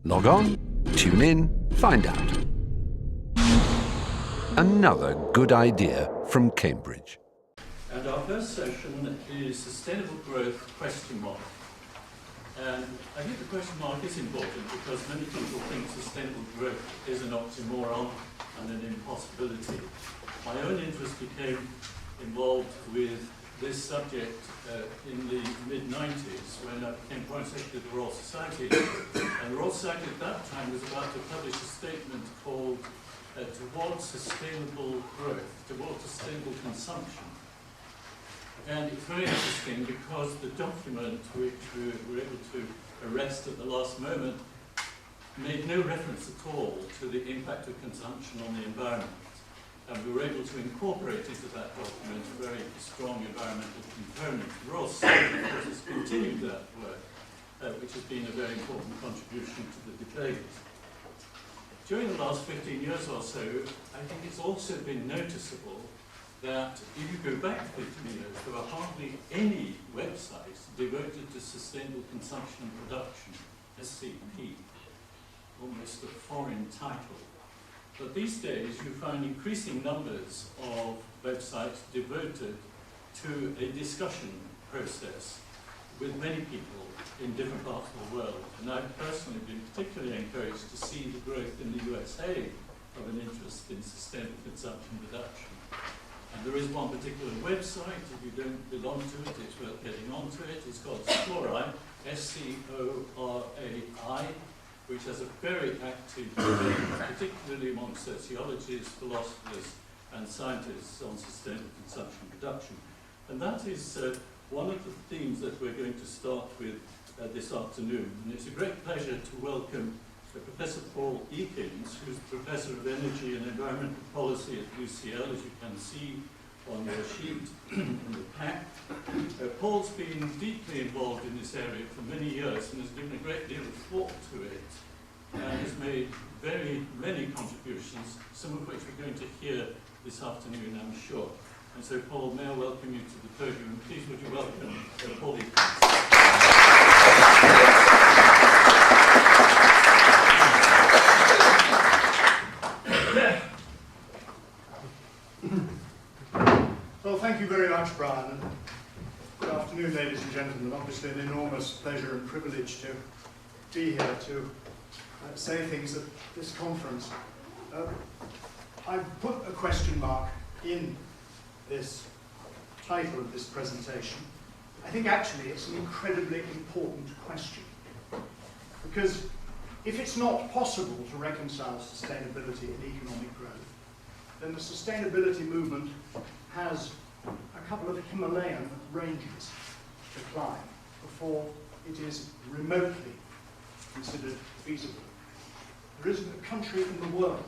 Log on, tune in, find out. Another good idea from Cambridge. And our first session is Sustainable Growth ? And I think the question mark is important because many people think sustainable growth is an oxymoron and an impossibility. My own interest became involved with this subject in the mid-90s when I became Foreign Secretary of the Royal Society. And the Royal Society at that time was about to publish a statement called Towards Sustainable Growth, Towards Sustainable Consumption. And it's very interesting because the document which we were able to arrest at the last moment made no reference at all to the impact of consumption on the environment. And we were able to incorporate into that document a very strong environmental component. The Royal Society, of course, has continued that work, which has been a very important contribution to the debate. During the last 15 years or so, I think it's also been noticeable that if you go back 15 years, there are hardly any websites devoted to sustainable consumption and production, SCP, almost a foreign title. But these days you find increasing numbers of websites devoted to a discussion process with many people in different parts of the world. And I've personally been particularly encouraged to see the growth in the USA of an interest in sustainable consumption reduction. And there is one particular website, if you don't belong to it, it's worth getting onto it. It's called Scorai, S-C-O-R-A-I, which has a very active debate, particularly among sociologists, philosophers, and scientists on sustainable consumption reduction. And that is one of the themes that we're going to start with this afternoon. And it's a great pleasure to welcome Professor Paul Ekins, who's Professor of Energy and Environmental Policy at UCL, as you can see on your sheet in the pack. Paul's been deeply involved in this area for many years and has given a great deal of thought to it and has made very many contributions, some of which we're going to hear this afternoon, I'm sure. And so, Paul, may I welcome you to the podium? Please would you welcome Paul Ekins. Well, thank you very much, Brian, and good afternoon, ladies and gentlemen. Obviously an enormous pleasure and privilege to be here to say things at this conference. I've put a question mark in this title of this presentation. I think actually it's an incredibly important question, because if it's not possible to reconcile sustainability and economic growth, then the sustainability movement has a couple of Himalayan ranges to climb before it is remotely considered feasible. There isn't a country in the world,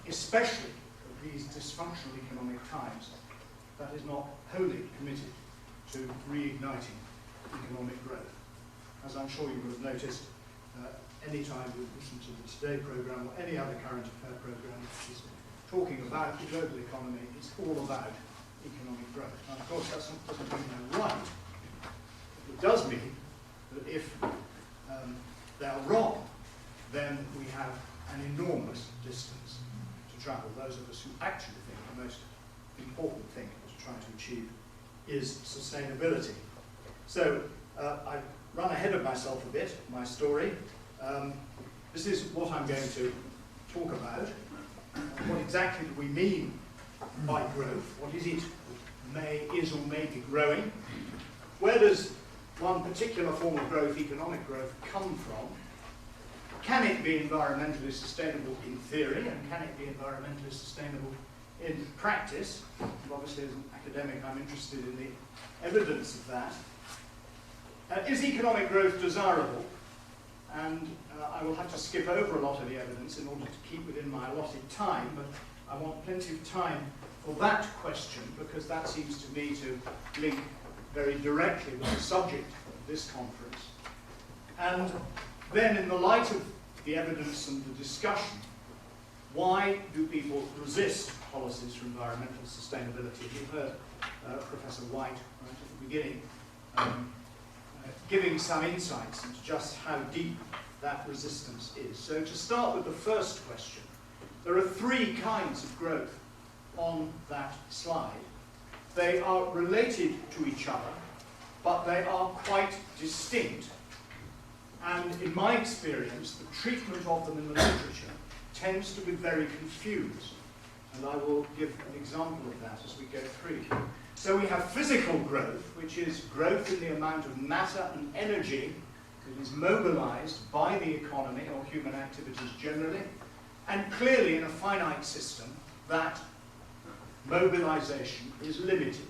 especially at these dysfunctional economic times, that is not wholly committed to reigniting economic growth. As I'm sure you will have noticed, any time you listen to the Today programme or any other current affair programme which is talking about the global economy, it's all about economic growth. And of course, that doesn't mean they're right. It does mean that if they are wrong, then we have an enormous distance to travel. Those of us who actually think the most important thing to try to achieve is sustainability. So I've run ahead of myself a bit, my story. This is what I'm going to talk about. What exactly do we mean by growth? What is it that is or may be growing? Where does one particular form of growth, economic growth, come from? Can it be environmentally sustainable in theory, and can it be environmentally sustainable in practice? And obviously, as an academic, I'm interested in the evidence of that. Is economic growth desirable? And I will have to skip over a lot of the evidence in order to keep within my allotted time, but I want plenty of time for that question, because that seems to me to link very directly with the subject of this conference. And then, in the light of the evidence and the discussion, why do people resist policies for environmental sustainability? You heard Professor White right at the beginning giving some insights into just how deep that resistance is. So to start with the first question, there are three kinds of growth on that slide. They are related to each other, but they are quite distinct. And in my experience, the treatment of them in the literature tends to be very confused. And I will give an example of that as we go through. So we have physical growth, which is growth in the amount of matter and energy that is mobilized by the economy or human activities generally. And clearly in a finite system, that mobilization is limited.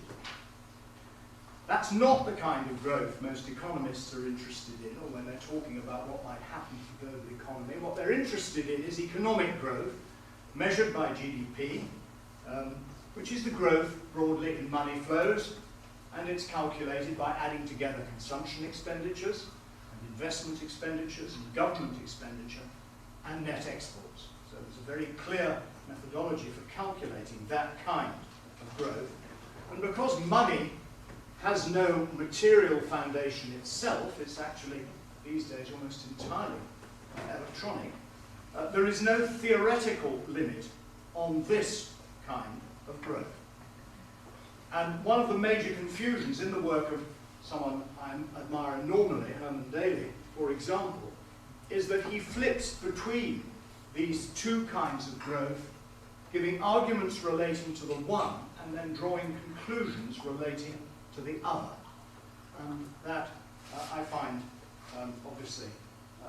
That's not the kind of growth most economists are interested in, or when they're talking about what might happen to the global economy. What they're interested in is economic growth, measured by GDP, which is the growth broadly in money flows, and it's calculated by adding together consumption expenditures, and investment expenditures, and government expenditure, and net exports. So there's a very clear methodology for calculating that kind of growth. And because money has no material foundation itself, it's actually, these days, almost entirely electronic, there is no theoretical limit on this kind of growth. And one of the major confusions in the work of someone I admire enormously, Herman Daly, for example, is that he flips between these two kinds of growth, giving arguments relating to the one and then drawing conclusions relating to the other. And that I find obviously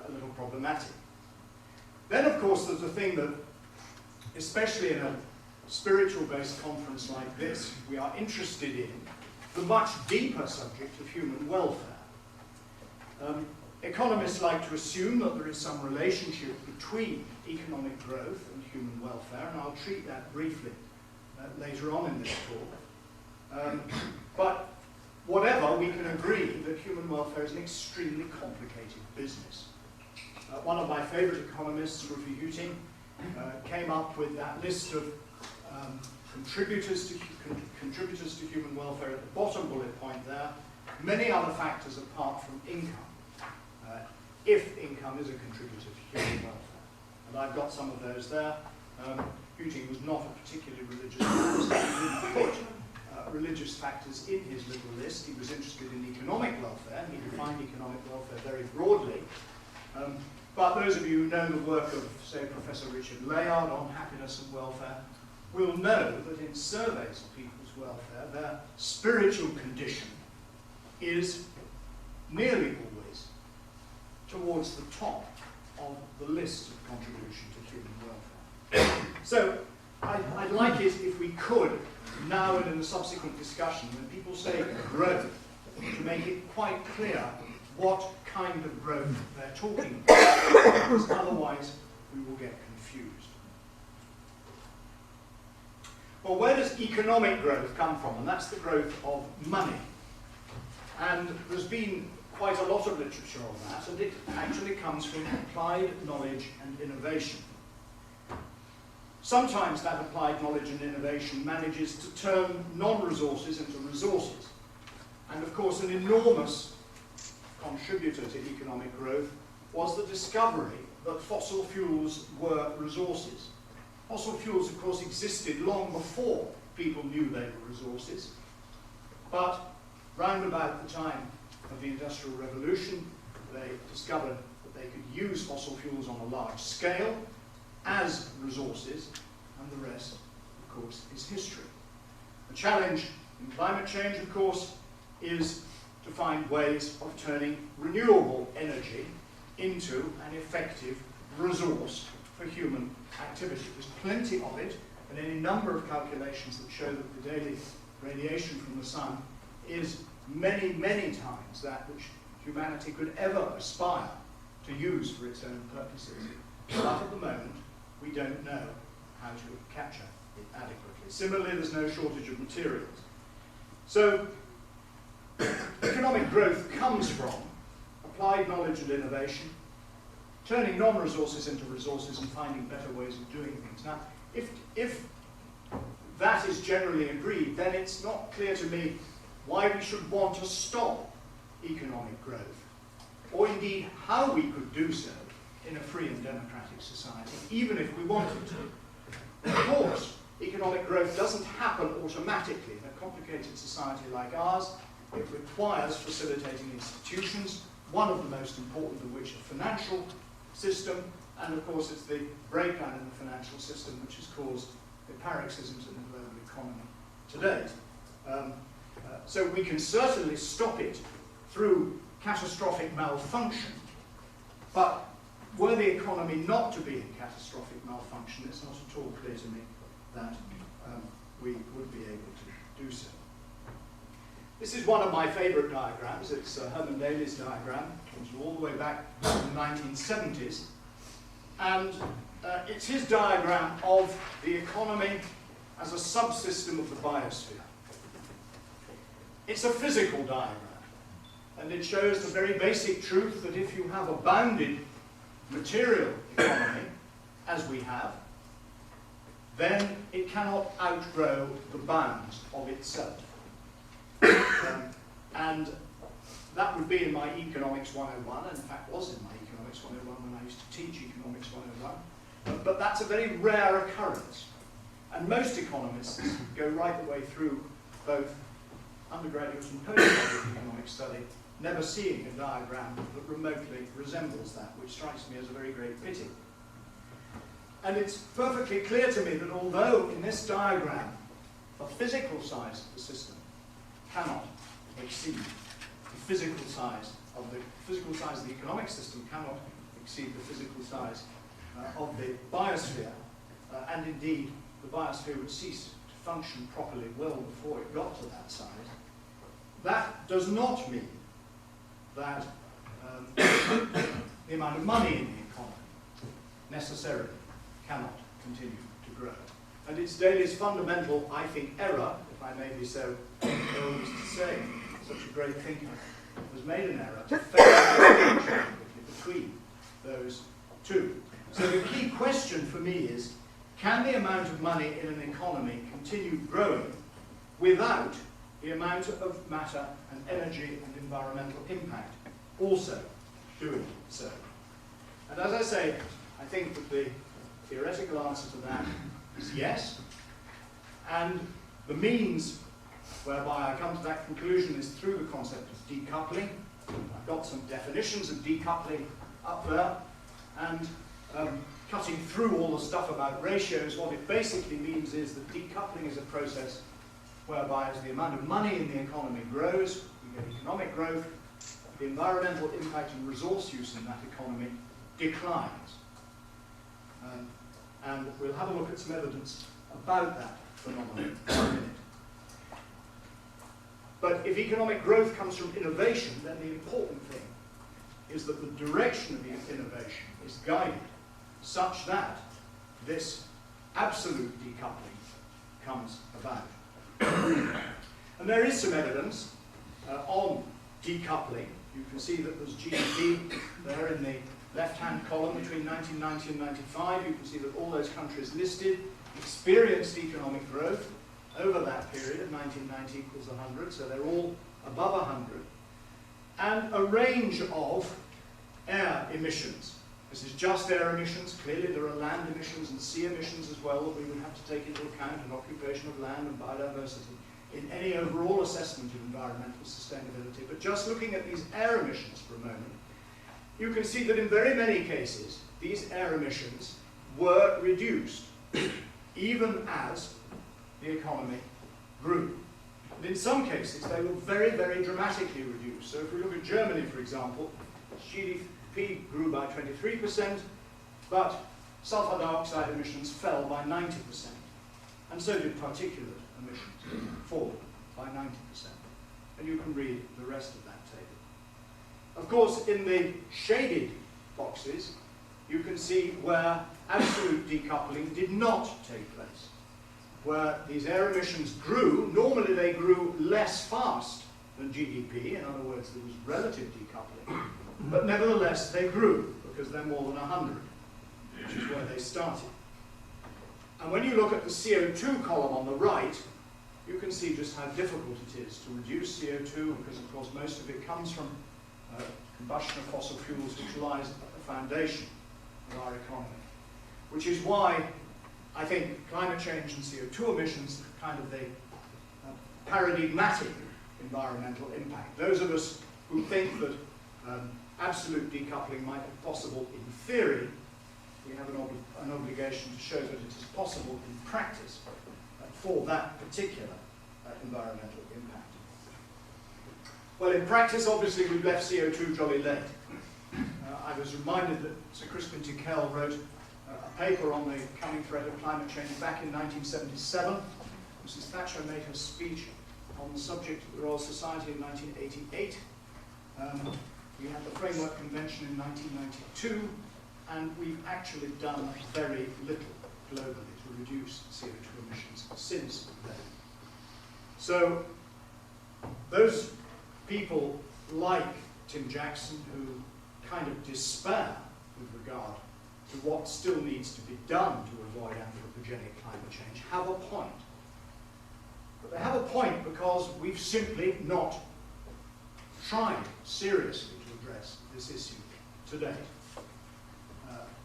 a little problematic. Then of course there's the thing that, especially in a spiritual-based conference like this, we are interested in the much deeper subject of human welfare. Economists like to assume that there is some relationship between economic growth and human welfare, and I'll treat that briefly later on in this talk. But whatever, we can agree that human welfare is an extremely complicated business. One of my favourite economists, Prof. came up with that list of contributors to human welfare at the bottom bullet point there, many other factors apart from income, if income is a contributor to human welfare. And I've got some of those there. Huting was not a particularly religious person. He didn't put religious factors in his little list. He was interested in economic welfare. He defined economic welfare very broadly. But those of you who know the work of, say, Professor Richard Layard on happiness and welfare will know that in surveys of people's welfare, their spiritual condition is nearly always towards the top of the list of contribution to human welfare. So I'd like it if we could, now and in the subsequent discussion, when people say growth, to make it quite clear what kind of growth they're talking about, because otherwise we will get confused. Well, where does economic growth come from? And that's the growth of money. And there's been quite a lot of literature on that, and it actually comes from applied knowledge and innovation. Sometimes that applied knowledge and innovation manages to turn non-resources into resources. And of course, an enormous contributor to economic growth was the discovery that fossil fuels were resources. Fossil fuels, of course, existed long before people knew they were resources, but round about the time of the Industrial Revolution, they discovered that they could use fossil fuels on a large scale as resources, and the rest, of course, is history. The challenge in climate change, of course, is to find ways of turning renewable energy into an effective resource for human activity. There's plenty of it, and any number of calculations that show that the daily radiation from the sun is many, many times that which humanity could ever aspire to use for its own purposes. But at the moment, we don't know how to capture it adequately. Similarly, there's no shortage of materials. So, economic growth comes from applied knowledge and innovation, turning non-resources into resources and finding better ways of doing things. Now, if that is generally agreed, then it's not clear to me why we should want to stop economic growth, or indeed how we could do so in a free and democratic society, even if we wanted to. Of course, economic growth doesn't happen automatically. In a complicated society like ours, it requires facilitating institutions, one of the most important of which is the financial system, and of course it's the breakdown in the financial system which has caused the paroxysms in the global economy today. So we can certainly stop it through catastrophic malfunction, but were the economy not to be in catastrophic malfunction, it's not at all clear to me that we would be able to do so. This is one of my favourite diagrams. It's Herman Daly's diagram, which is all the way back to the 1970s. And it's his diagram of the economy as a subsystem of the biosphere. It's a physical diagram, and it shows the very basic truth that if you have a bounded material economy, as we have, then it cannot outgrow the bounds of itself. And that would be in my Economics 101, and in fact was in my Economics 101 when I used to teach Economics 101. But that's a very rare occurrence. And most economists go right the way through both undergraduate and postgraduate economic study, never seeing a diagram that remotely resembles that, which strikes me as a very great pity. And it's perfectly clear to me that although in this diagram the physical size of the system cannot exceed the physical size of the economic system cannot exceed the physical size of the biosphere, and indeed the biosphere would cease to function properly well before it got to that size. That does not mean that the amount of money in the economy necessarily cannot continue to grow. And it's Daly's fundamental, I think, error, if I may be so bold as to say, such a great thinker has made an error to fail the distinction between those two. So the key question for me is, can the amount of money in an economy continue growing without the amount of matter and energy and environmental impact also doing so? And as I say, I think that the theoretical answer to that is yes, and the means whereby I come to that conclusion is through the concept of decoupling. I've got some definitions of decoupling up there, and cutting through all the stuff about ratios, what it basically means is that decoupling is a process whereby as the amount of money in the economy grows, we get economic growth, the environmental impact and resource use in that economy declines. And we'll have a look at some evidence about that phenomenon in a minute. But if economic growth comes from innovation, then the important thing is that the direction of the innovation is guided such that this absolute decoupling comes about. And there is some evidence on decoupling. You can see that there's GDP there in the left-hand column between 1990 and 95. You can see that all those countries listed experienced economic growth over that period. 1990 equals 100, so they're all above 100. And a range of air emissions. This is just air emissions. Clearly there are land emissions and sea emissions as well that we would have to take into account, and occupation of land and biodiversity in any overall assessment of environmental sustainability. But just looking at these air emissions for a moment, you can see that in very many cases these air emissions were reduced even as the economy grew. And in some cases they were very, very dramatically reduced. So if we look at Germany, for example, GDP grew by 23%, but sulfur dioxide emissions fell by 90%. And so did particulate emissions fall by 90%. And you can read the rest of that table. Of course, in the shaded boxes, you can see where absolute decoupling did not take place. Where these air emissions grew, normally they grew less fast than GDP, in other words, there was relative decoupling, but nevertheless they grew, because they're more than 100, which is where they started. And when you look at the CO2 column on the right, you can see just how difficult it is to reduce CO2, because of course most of it comes from combustion of fossil fuels, which lies at the foundation of our economy. Which is why I think climate change and CO2 emissions are kind of the paradigmatic environmental impact. Those of us who think that absolute decoupling might be possible in theory, we have an obligation to show that it is possible in practice for that particular environmental impact. Well, in practice, obviously, we've left CO2 jolly late. I was reminded that Sir Crispin Tickell wrote a paper on the coming threat of climate change back in 1977. Mrs. Thatcher made her speech on the subject of the Royal Society in 1988. We had the Framework Convention in 1992, and we've actually done very little globally to reduce CO2 emissions since then. So those people like Tim Jackson, who kind of despair with regard to what still needs to be done to avoid anthropogenic climate change, have a point. But they have a point because we've simply not tried seriously to address this issue to date.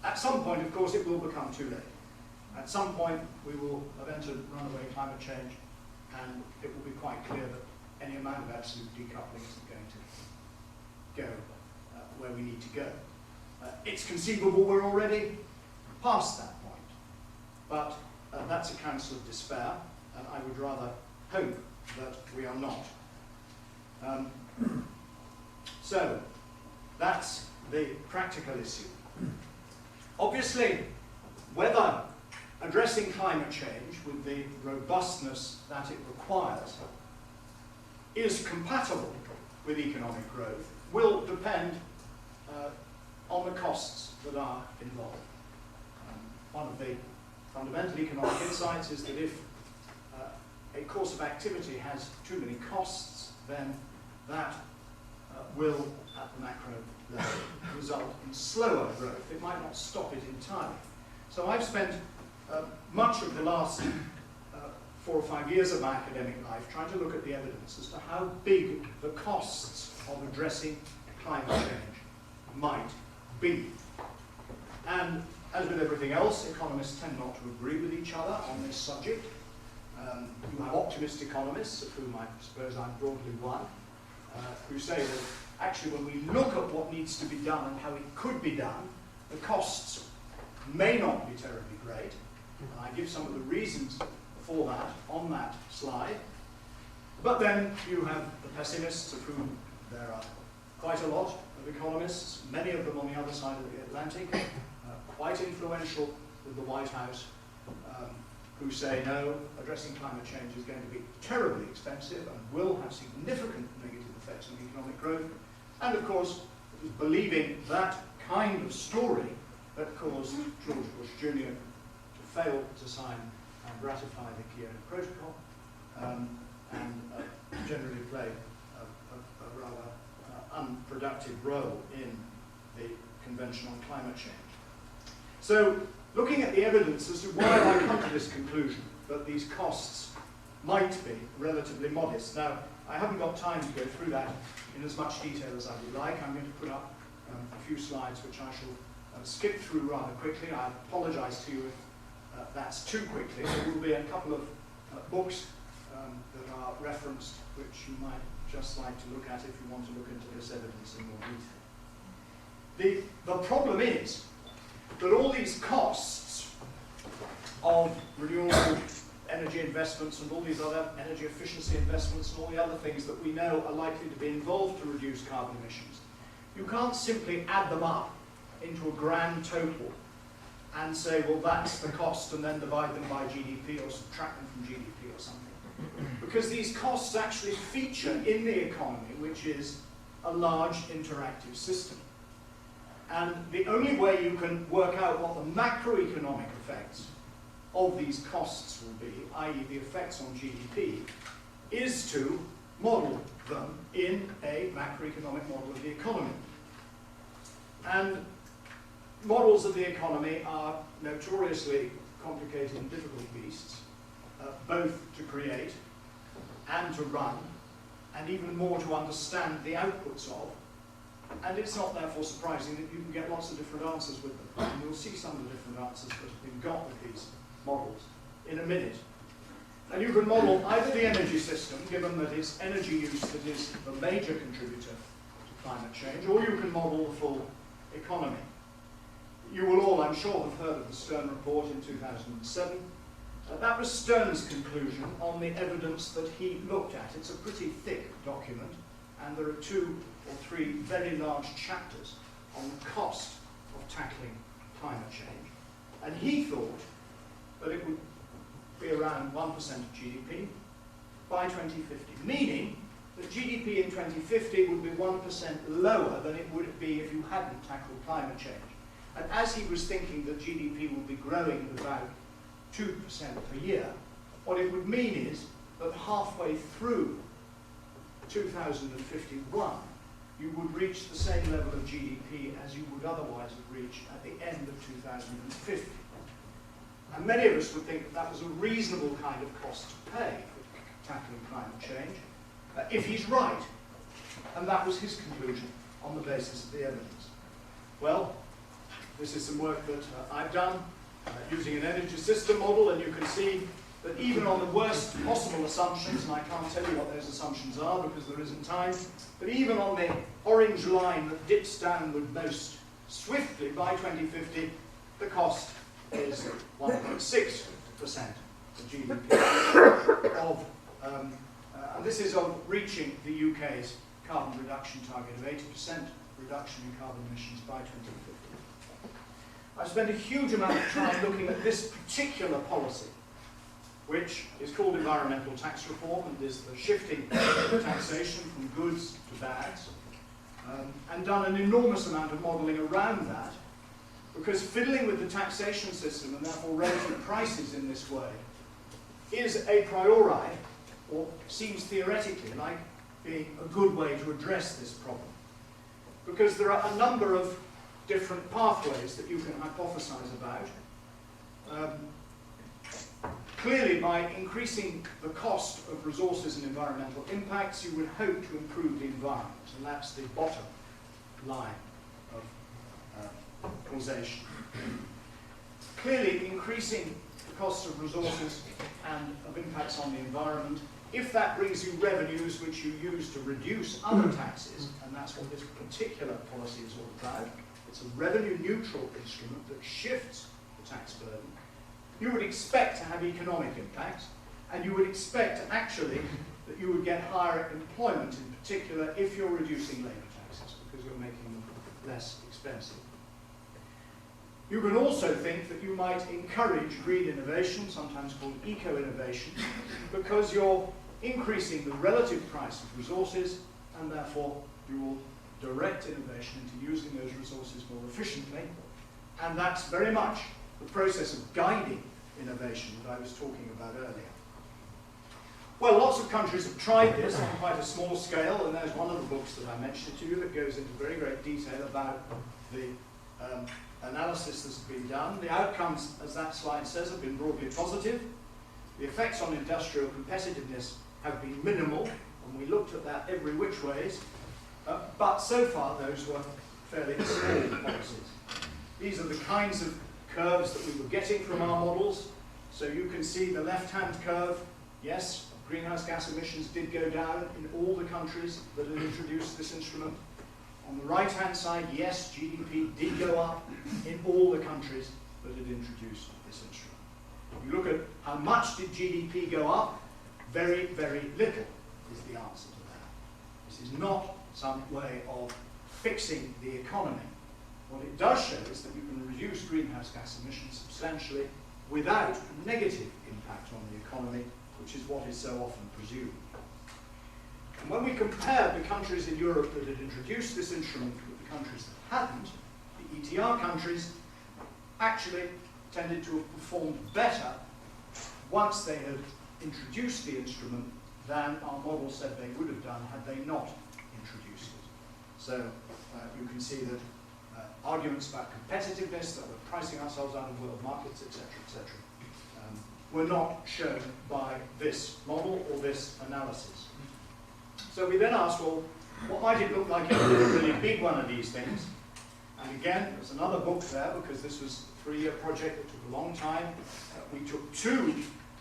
At some point, of course, it will become too late. At some point, we will have entered runaway climate change, and it will be quite clear that any amount of absolute decoupling isn't going to go where we need to go. It's conceivable we're already past that point, but that's a counsel of despair, and I would rather hope that we are not. So, that's the practical issue. Obviously, whether addressing climate change with the robustness that it requires is compatible with economic growth will depend on the costs that are involved. One of the fundamental economic insights is that if a course of activity has too many costs, then that will, at the macro level, result in slower growth. It might not stop it entirely. So I've spent much of the last 4 or 5 years of my academic life trying to look at the evidence as to how big the costs of addressing climate change might be. And as with everything else, economists tend not to agree with each other on this subject. You have optimist economists, of whom I suppose I'm broadly one, who say that actually when we look at what needs to be done and how it could be done, the costs may not be terribly great. And I give some of the reasons for that on that slide. But then you have the pessimists, of whom there are quite a lot of economists, many of them on the other side of the Atlantic, quite influential with the White House, who say, no, addressing climate change is going to be terribly expensive and will have significant negative effects on economic growth. And of course, it was believing that kind of story that caused George Bush Jr. to fail to sign and ratify the Kyoto Protocol, and generally play a rather unproductive role in the Convention on Climate Change. So, looking at the evidence as to why I come to this conclusion that these costs might be relatively modest. Now, I haven't got time to go through that in as much detail as I would like. I'm going to put up a few slides which I shall skip through rather quickly. I apologize to you if that's too quickly. There will be a couple of books that are referenced which you might just like to look at if you want to look into this evidence in more detail. The problem is that all these costs of renewable energy investments and all these other energy efficiency investments and all the other things that we know are likely to be involved to reduce carbon emissions, you can't simply add them up into a grand total and say, well, that's the cost, and then divide them by GDP or subtract them from GDP or something. Because these costs actually feature in the economy, which is a large interactive system. And the only way you can work out what the macroeconomic effects of these costs will be, i.e. the effects on GDP, is to model them in a macroeconomic model of the economy. And models of the economy are notoriously complicated and difficult beasts, both to create and to run, and even more to understand the outputs of. And it's not therefore surprising that you can get lots of different answers with them. And you'll see some of the different answers that have been got with these models in a minute. And you can model either the energy system, given that it's energy use that is the major contributor to climate change, or you can model the full economy. You will all, I'm sure, have heard of the Stern report in 2007. That was Stern's conclusion on the evidence that he looked at. It's a pretty thick document, and there are 2 or 3 very large chapters on the cost of tackling climate change. And he thought that it would be around 1% of GDP by 2050, meaning that GDP in 2050 would be 1% lower than it would be if you hadn't tackled climate change. And as he was thinking that GDP would be growing at about 2% per year, what it would mean is that halfway through 2051, you would reach the same level of GDP as you would otherwise have reached at the end of 2050. And many of us would think that that was a reasonable kind of cost to pay for tackling climate change, if he's right. And that was his conclusion on the basis of the evidence. Well, this is some work that I've done using an energy system model, and you can see that even on the worst possible assumptions, and I can't tell you what those assumptions are because there isn't time, but even on the orange line that dips downward most swiftly by 2050, the cost is 1.6% of GDP. And this is of reaching the UK's carbon reduction target of 80% reduction in carbon emissions by 2050. I've spent a huge amount of time looking at this particular policy, which is called environmental tax reform and is the shifting of taxation from goods to bads, and done an enormous amount of modelling around that, because fiddling with the taxation system and therefore raising prices in this way is a priori, or seems theoretically like being a good way to address this problem. Because there are a number of different pathways that you can hypothesize about. Clearly, by increasing the cost of resources and environmental impacts, you would hope to improve the environment, and that's the bottom line of causation. Clearly, increasing the cost of resources and of impacts on the environment, if that brings you revenues which you use to reduce other taxes, and that's what this particular policy is all about, it's a revenue-neutral instrument that shifts the tax burden, you would expect to have economic impacts, and you would expect actually that you would get higher employment in particular if you're reducing labour taxes, because you're making them less expensive. You can also think that you might encourage green innovation, sometimes called eco-innovation, because you're increasing the relative price of resources, and therefore you will direct innovation into using those resources more efficiently, and that's very much the process of guiding innovation that I was talking about earlier. Well, lots of countries have tried this on quite a small scale, and there's one of the books that I mentioned to you that goes into very great detail about the analysis that's been done. The outcomes, as that slide says, have been broadly positive. The effects on industrial competitiveness have been minimal, and we looked at that every which ways, but so far those were fairly small policies. These are the kinds of curves that we were getting from our models. So you can see the left-hand curve, yes, greenhouse gas emissions did go down in all the countries that had introduced this instrument. On the right-hand side, yes, GDP did go up in all the countries that had introduced this instrument. If you look at how much did GDP go up, very, very little is the answer to that. This is not some way of fixing the economy. What it does show is that you can reduce greenhouse gas emissions substantially without a negative impact on the economy, which is what is so often presumed. And when we compare the countries in Europe that had introduced this instrument with the countries that hadn't, the ETR countries actually tended to have performed better once they had introduced the instrument than our model said they would have done had they not introduced it. So you can see that arguments about competitiveness, that we're pricing ourselves out of world markets, etc., were not shown by this model or this analysis. So we then asked, well, what might it look like if we did a really big one of these things? And again, there's another book there because this was a 3-year project that took a long time. We took 2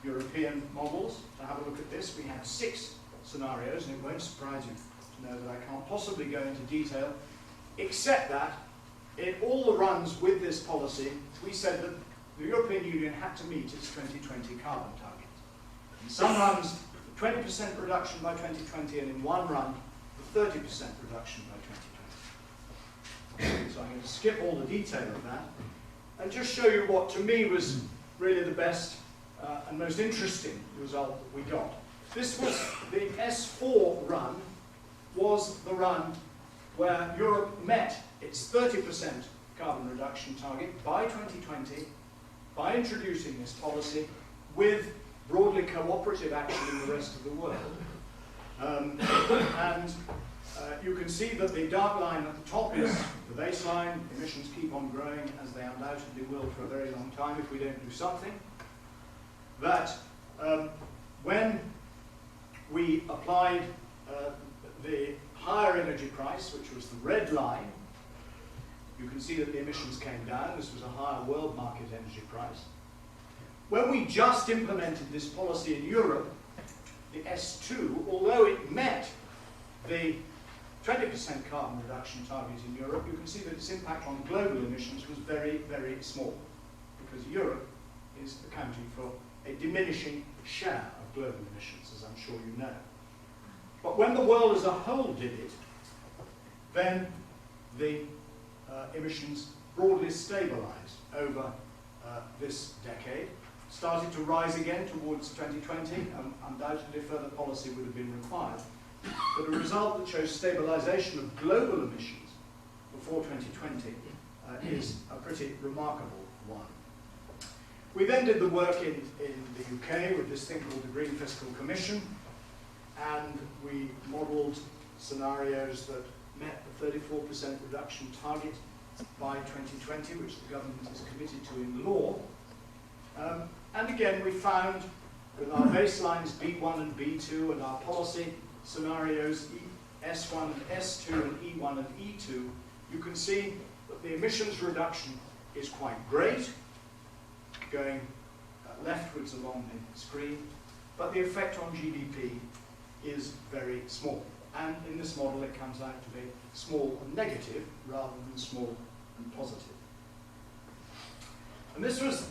European models to have a look at this. We had 6 scenarios, and it won't surprise you to know that I can't possibly go into detail, except that in all the runs with this policy, we said that the European Union had to meet its 2020 carbon target. In some runs, 20% reduction by 2020, and in one run, the 30% reduction by 2020. So I'm going to skip all the detail of that, and just show you what to me was really the best and most interesting result that we got. This was the S4 run, was the run where Europe met its 30% carbon reduction target by 2020 by introducing this policy with broadly cooperative action in the rest of the world. You can see that the dark line at the top is the baseline. Emissions keep on growing, as they undoubtedly will for a very long time if we don't do something. That when we applied the higher energy price, which was the red line, you can see that the emissions came down. This was a higher world market energy price. When we just implemented this policy in Europe, the S2, although it met the 20% carbon reduction target in Europe, you can see that its impact on global emissions was very, very small, because Europe is accounting for a diminishing share of global emissions, as I'm sure you know. But when the world as a whole did it, then the emissions broadly stabilized over this decade, started to rise again towards 2020, undoubtedly further policy would have been required. But a result that shows stabilization of global emissions before 2020 is a pretty remarkable one. We then did the work in the UK with this thing called the Green Fiscal Commission, and we modelled scenarios that met the 34% reduction target by 2020, which the government is committed to in law. And again, we found with our baselines B1 and B2 and our policy scenarios S1 and S2 and E1 and E2, you can see that the emissions reduction is quite great, going leftwards along the screen, but the effect on GDP is very small. And in this model, it comes out to be small and negative rather than small and positive. And this was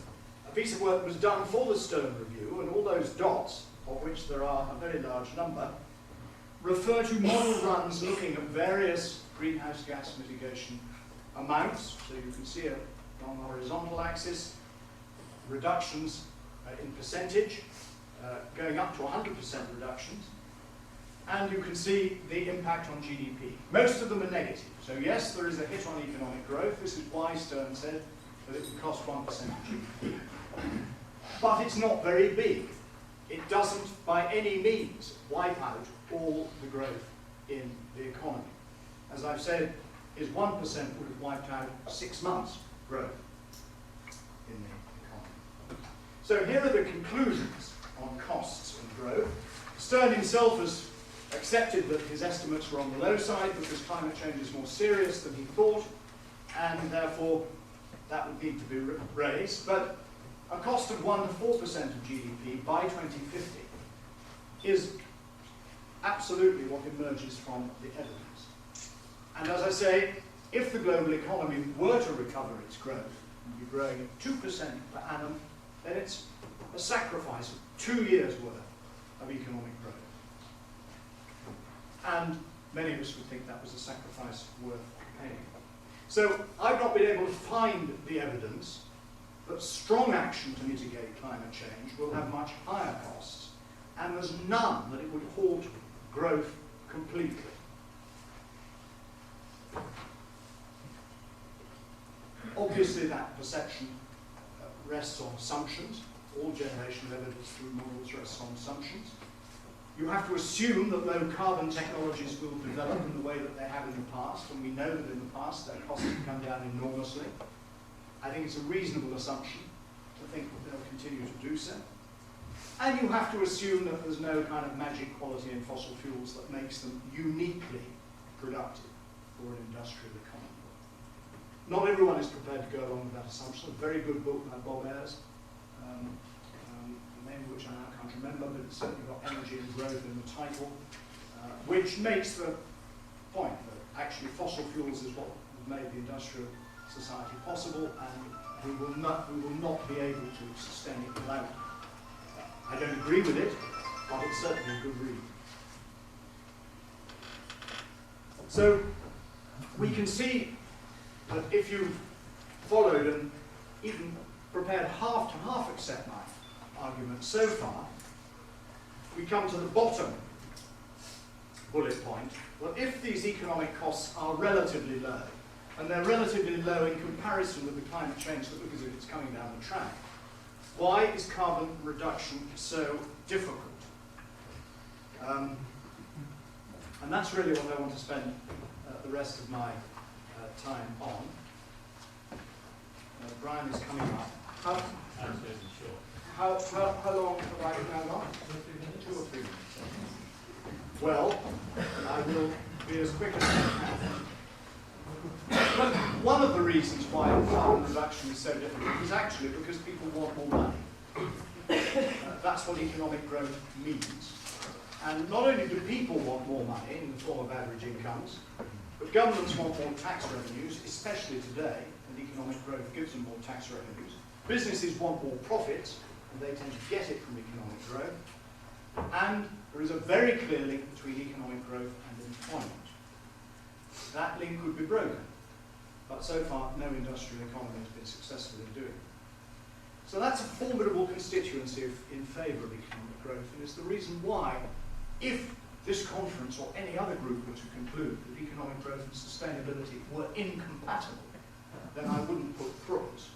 a piece of work that was done for the Stone Review, and all those dots, of which there are a very large number, refer to model runs looking at various greenhouse gas mitigation amounts. So you can see on the horizontal axis reductions in percentage, going up to 100% reductions. And you can see the impact on GDP. Most of them are negative. So yes, there is a hit on economic growth. This is why Stern said that it would cost 1% of GDP. But it's not very big. It doesn't by any means wipe out all the growth in the economy. As I've said, is 1% would have wiped out 6 months' growth in the economy. So here are the conclusions on costs and growth. Stern himself has accepted that his estimates were on the low side because climate change is more serious than he thought, and therefore that would need to be raised. But a cost of 1 to 4% of GDP by 2050 is absolutely what emerges from the evidence. And as I say, if the global economy were to recover its growth and be growing at 2% per annum, then it's a sacrifice of 2 years' worth of economic growth. And many of us would think that was a sacrifice worth paying. So I've not been able to find the evidence that strong action to mitigate climate change will have much higher costs, and there's none that it would halt growth completely. Obviously that perception rests on assumptions. All generation of evidence through models rests on assumptions. You have to assume that low carbon technologies will develop in the way that they have in the past, and we know that in the past their costs have come down enormously. I think it's a reasonable assumption to think that they'll continue to do so. And you have to assume that there's no kind of magic quality in fossil fuels that makes them uniquely productive for an industrial economy. Not everyone is prepared to go along with that assumption. A very good book by Bob Ayres, the name of which I now can't remember, but it's certainly got energy and growth in the title, which makes the point that actually fossil fuels is what made the industrial society possible, and we will not be able to sustain it without it. I don't agree with it, but it's certainly a good read. So we can see that if you followed and even prepared half to half accept my argument so far, we come to the bottom bullet point. Well, if these economic costs are relatively low, and they're relatively low in comparison with the climate change that looks as if it's coming down the track, why is carbon reduction so difficult? And that's really what I want to spend the rest of my time on. Brian is coming up. How long have I now gone? 2 or 3 minutes. Well, I will be as quick as I can. One of the reasons why carbon reduction is so difficult is actually because people want more money. That's what economic growth means. And not only do people want more money in the form of average incomes, but governments want more tax revenues, especially today, and economic growth gives them more tax revenues. Businesses want more profits, and they tend to get it from economic growth. And there is a very clear link between economic growth and employment. That link could be broken, but so far no industrial economy has been successful in doing it. So that's a formidable constituency in favour of economic growth, and it's the reason why, if this conference or any other group were to conclude that economic growth and sustainability were incompatible, then I wouldn't put throws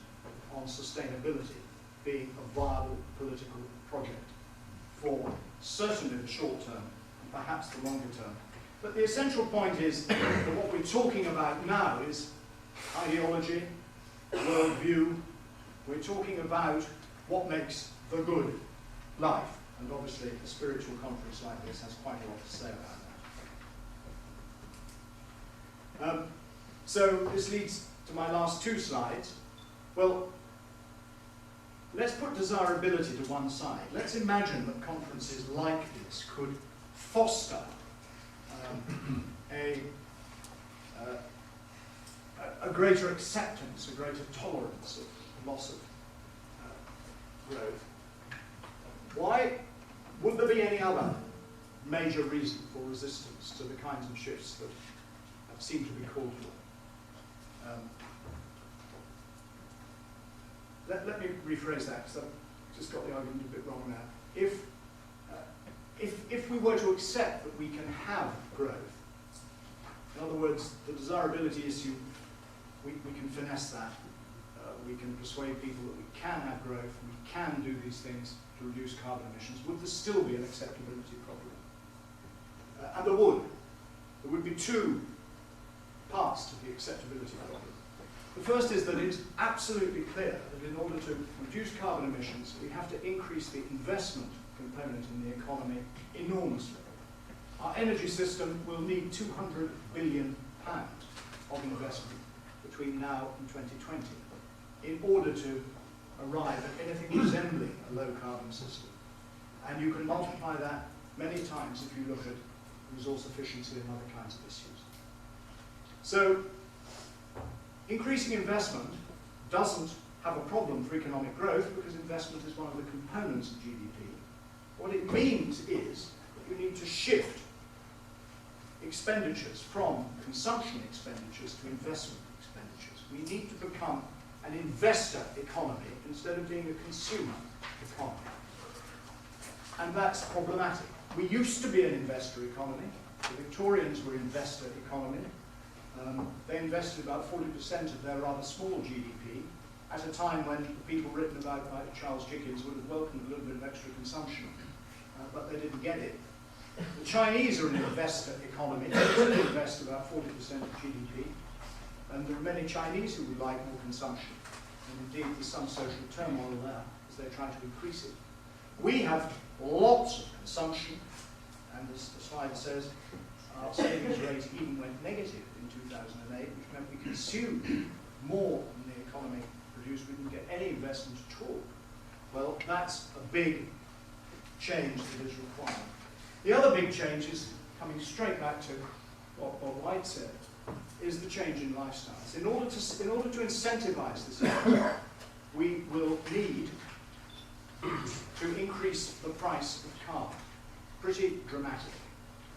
on sustainability being a viable political project for certainly the short term and perhaps the longer term. But the essential point is that what we're talking about now is ideology, worldview. We're talking about what makes the good life. And obviously a spiritual conference like this has quite a lot to say about that. So this leads to my last 2 slides. Well, let's put desirability to one side. Let's imagine that conferences like this could foster a greater acceptance, a greater tolerance of loss of growth. Why would there be any other major reason for resistance to the kinds of shifts that seem to be called for? Let me rephrase that, because I've just got the argument a bit wrong now. If we were to accept that we can have growth, in other words, the desirability issue, we can finesse that. We can persuade people that we can have growth, we can do these things to reduce carbon emissions. Would there still be an acceptability problem? And there would. There would be 2 parts to the acceptability problem. The first is that it's absolutely clear that in order to reduce carbon emissions, we have to increase the investment component in the economy enormously. Our energy system will need £200 billion of investment between now and 2020 in order to arrive at anything resembling a low-carbon system. And you can multiply that many times if you look at resource efficiency and other kinds of issues. So, increasing investment doesn't have a problem for economic growth because investment is one of the components of GDP. What it means is that you need to shift expenditures from consumption expenditures to investment expenditures. We need to become an investor economy instead of being a consumer economy. And that's problematic. We used to be an investor economy. The Victorians were investor economy. They invested about 40% of their rather small GDP at a time when the people written about by Charles Ekins would have welcomed a little bit of extra consumption, but they didn't get it. The Chinese are an investor economy. They still invest about 40% of GDP, and there are many Chinese who would like more consumption. And indeed, there's some social turmoil there as they try to increase it. We have lots of consumption, and as the slide says, our savings rate even went negative in 2008, which meant we consumed more than the economy produced. We didn't get any investment at all. Well, that's a big change that is required. The other big change is coming straight back to what Bob White said, is the change in lifestyles. In order to incentivize this, we will need to increase the price of cars pretty dramatically.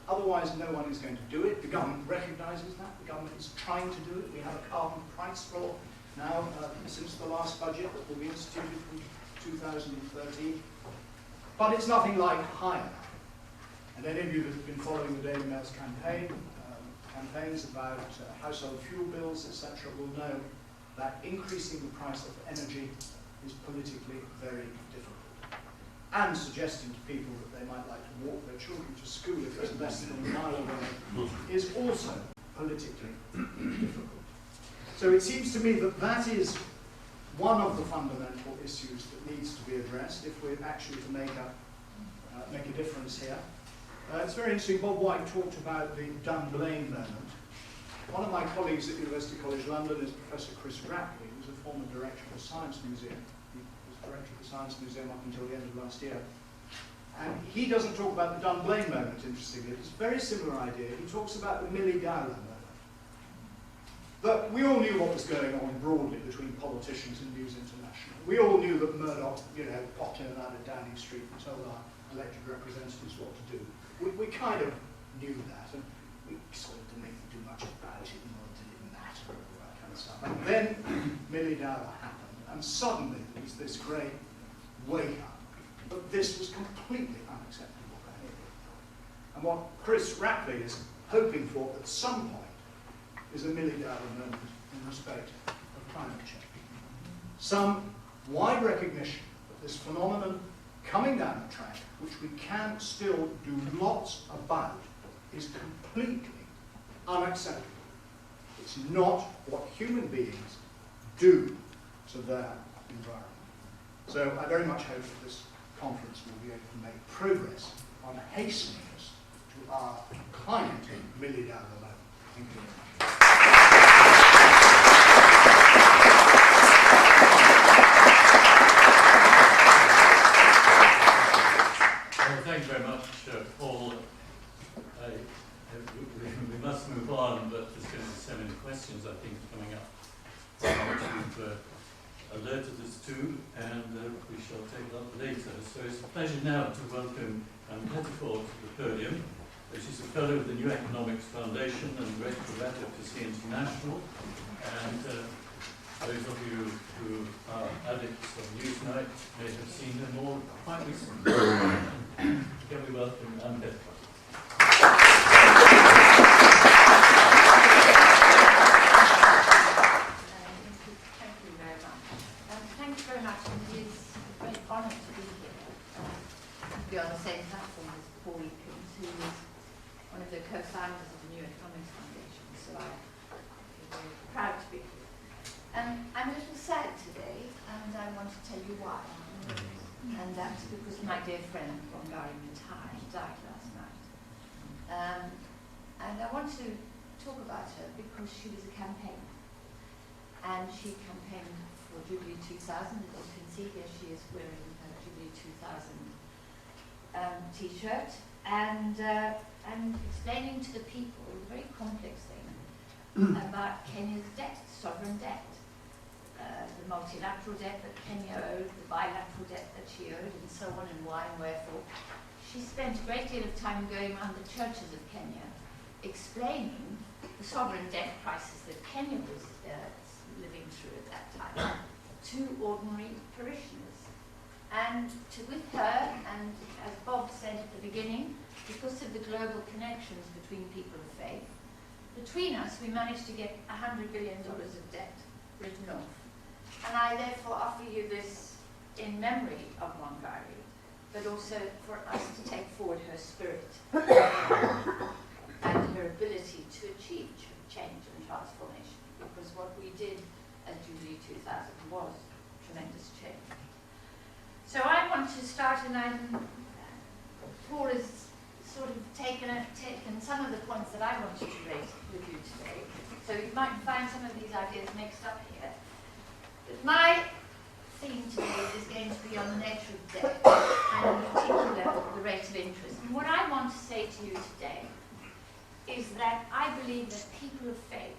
Otherwise, no one is going to do it. The government recognises that. The government is trying to do it. We have a carbon price floor now since the last budget that will be instituted from 2013. But it's nothing like higher. And any of you that have been following the Daily Mail's campaigns about household fuel bills, etc., will know that increasing the price of energy is politically very difficult. And suggesting to people that they might like to walk their children to school if it's less than a mile away is also politically difficult. So it seems to me that that is one of the fundamental issues that needs to be addressed if we're actually to make a difference here. It's very interesting. Bob White talked about the Dunblane moment. One of my colleagues at University College London is Professor Chris Rapley, who's a former director of the Science Museum. He was director of the Science Museum up until the end of last year. And he doesn't talk about the Dunblane moment, interestingly. It's a very similar idea. He talks about the Millie Dowler moment. But we all knew what was going on broadly between politicians and News International. We all knew that Murdoch, popped in and out of Downing Street and told our elected representatives what to do. We kind of knew that, and we sort of didn't do much about it, nor did it matter, and all that kind of stuff. And then Millie Dowler happened, and suddenly there was this great wake-up. But this was completely unacceptable behaviour. And what Chris Rapley is hoping for at some point is a Millie Dowler moment in respect of climate change. Some wide recognition that this phenomenon coming down the track, which we can still do lots about, is completely unacceptable. It's not what human beings do to their environment. So I very much hope that this conference will be able to make progress on hastening us to our climate Millie Dowler moment. Thank you very much. Thank you very much, Paul. We must move on, but there's going to be so many questions, I think, coming up, which you've alerted us to, and we shall take it up later. So it's a pleasure now to welcome Pettifor to the podium. She's a fellow of the New Economics Foundation and director of Advocacy International. And those of you who are addicts of Newsnight may have seen her more quite recently. Can we welcome Pettifor? Thank you very much. Thank you very much. It is a great honour to be here. To be on the same platform as Paul Ekins, who is one of the co-founders of the New Economics Foundation. So I feel very proud to be here. I'm a little sad today, and I want to tell you why. And that's because my dear friend, Wangari Maathai, died last night. And I want to talk about her because she was a campaigner. And she campaigned for Jubilee 2000. As you can see here, she is wearing a Jubilee 2000 t-shirt. And explaining to the people a very complex thing about Kenya's debt, sovereign debt. The multilateral debt that Kenya owed, the bilateral debt that she owed, and so on, and why and wherefore. She spent a great deal of time going around the churches of Kenya, explaining the sovereign debt crisis that Kenya was living through at that time to ordinary parishioners. And with her, and as Bob said at the beginning, because of the global connections between people of faith, between us we managed to get $100 billion of debt written off. And I therefore offer you this in memory of Wangari, but also for us to take forward her spirit and her ability to achieve change and transformation, because what we did at Jubilee 2000 was tremendous change. So I want to start, and Paul has sort of taken some of the points that I wanted to raise with you today. So you might find some of these ideas mixed up here. But my theme today is going to be on the nature of debt, and in particular the rate of interest. And what I want to say to you today is that I believe that people of faith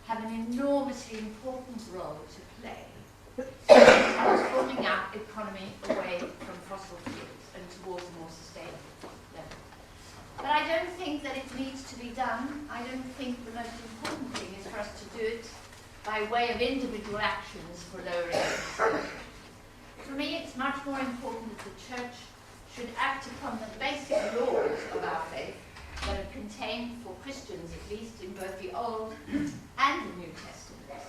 have an enormously important role to play in transforming our economy away from fossil fuels and towards a more sustainable level. But I don't think that it needs to be done. I don't think the most important thing is for us to do it by way of individual actions for lowering interest. For me, it's much more important that the Church should act upon the basic laws of our faith that are contained for Christians, at least, in both the Old and the New Testaments,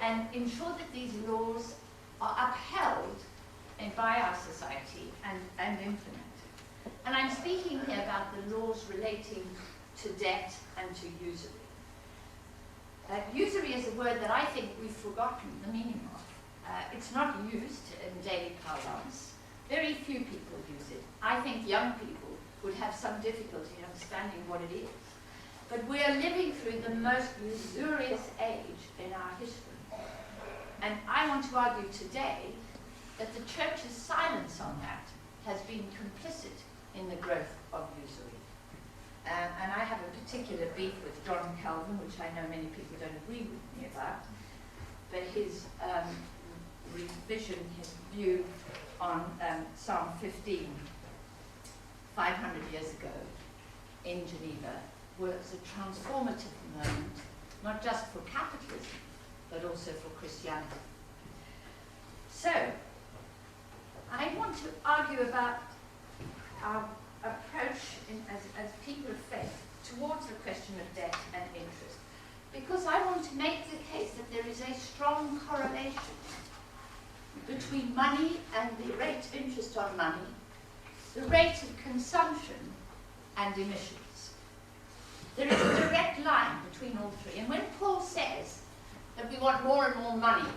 and ensure that these laws are upheld by our society and implemented. And I'm speaking here about the laws relating to debt and to usury. Usury is a word that I think we've forgotten the meaning of. It's not used in daily parlance. Very few people use it. I think young people would have some difficulty in understanding what it is. But we are living through the most usurious age in our history. And I want to argue today that the Church's silence on that has been complicit in the growth of usury. And I have a particular beef with John Calvin, which I know many people don't agree with me about, but his revision, his view on Psalm 15, 500 years ago in Geneva, was a transformative moment, not just for capitalism, but also for Christianity. So, I want to argue about our approach as people of faith towards the question of debt and interest, because I want to make the case that there is a strong correlation between money and the rate of interest on money, the rate of consumption and emissions. There is a direct line between all three. And when Paul says that we want more and more money,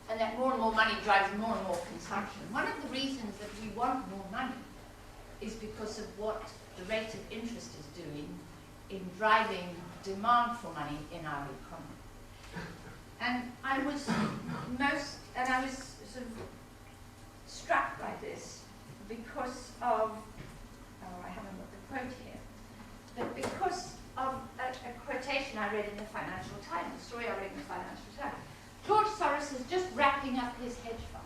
and that more and more money drives more and more consumption, one of the reasons that we want more money is because of what the rate of interest is doing in driving demand for money in our economy. And I was sort of struck by this because of, I haven't got the quote here, but because of a quotation I read in the Financial Times, a story I read in the Financial Times. George Soros is just wrapping up his hedge fund.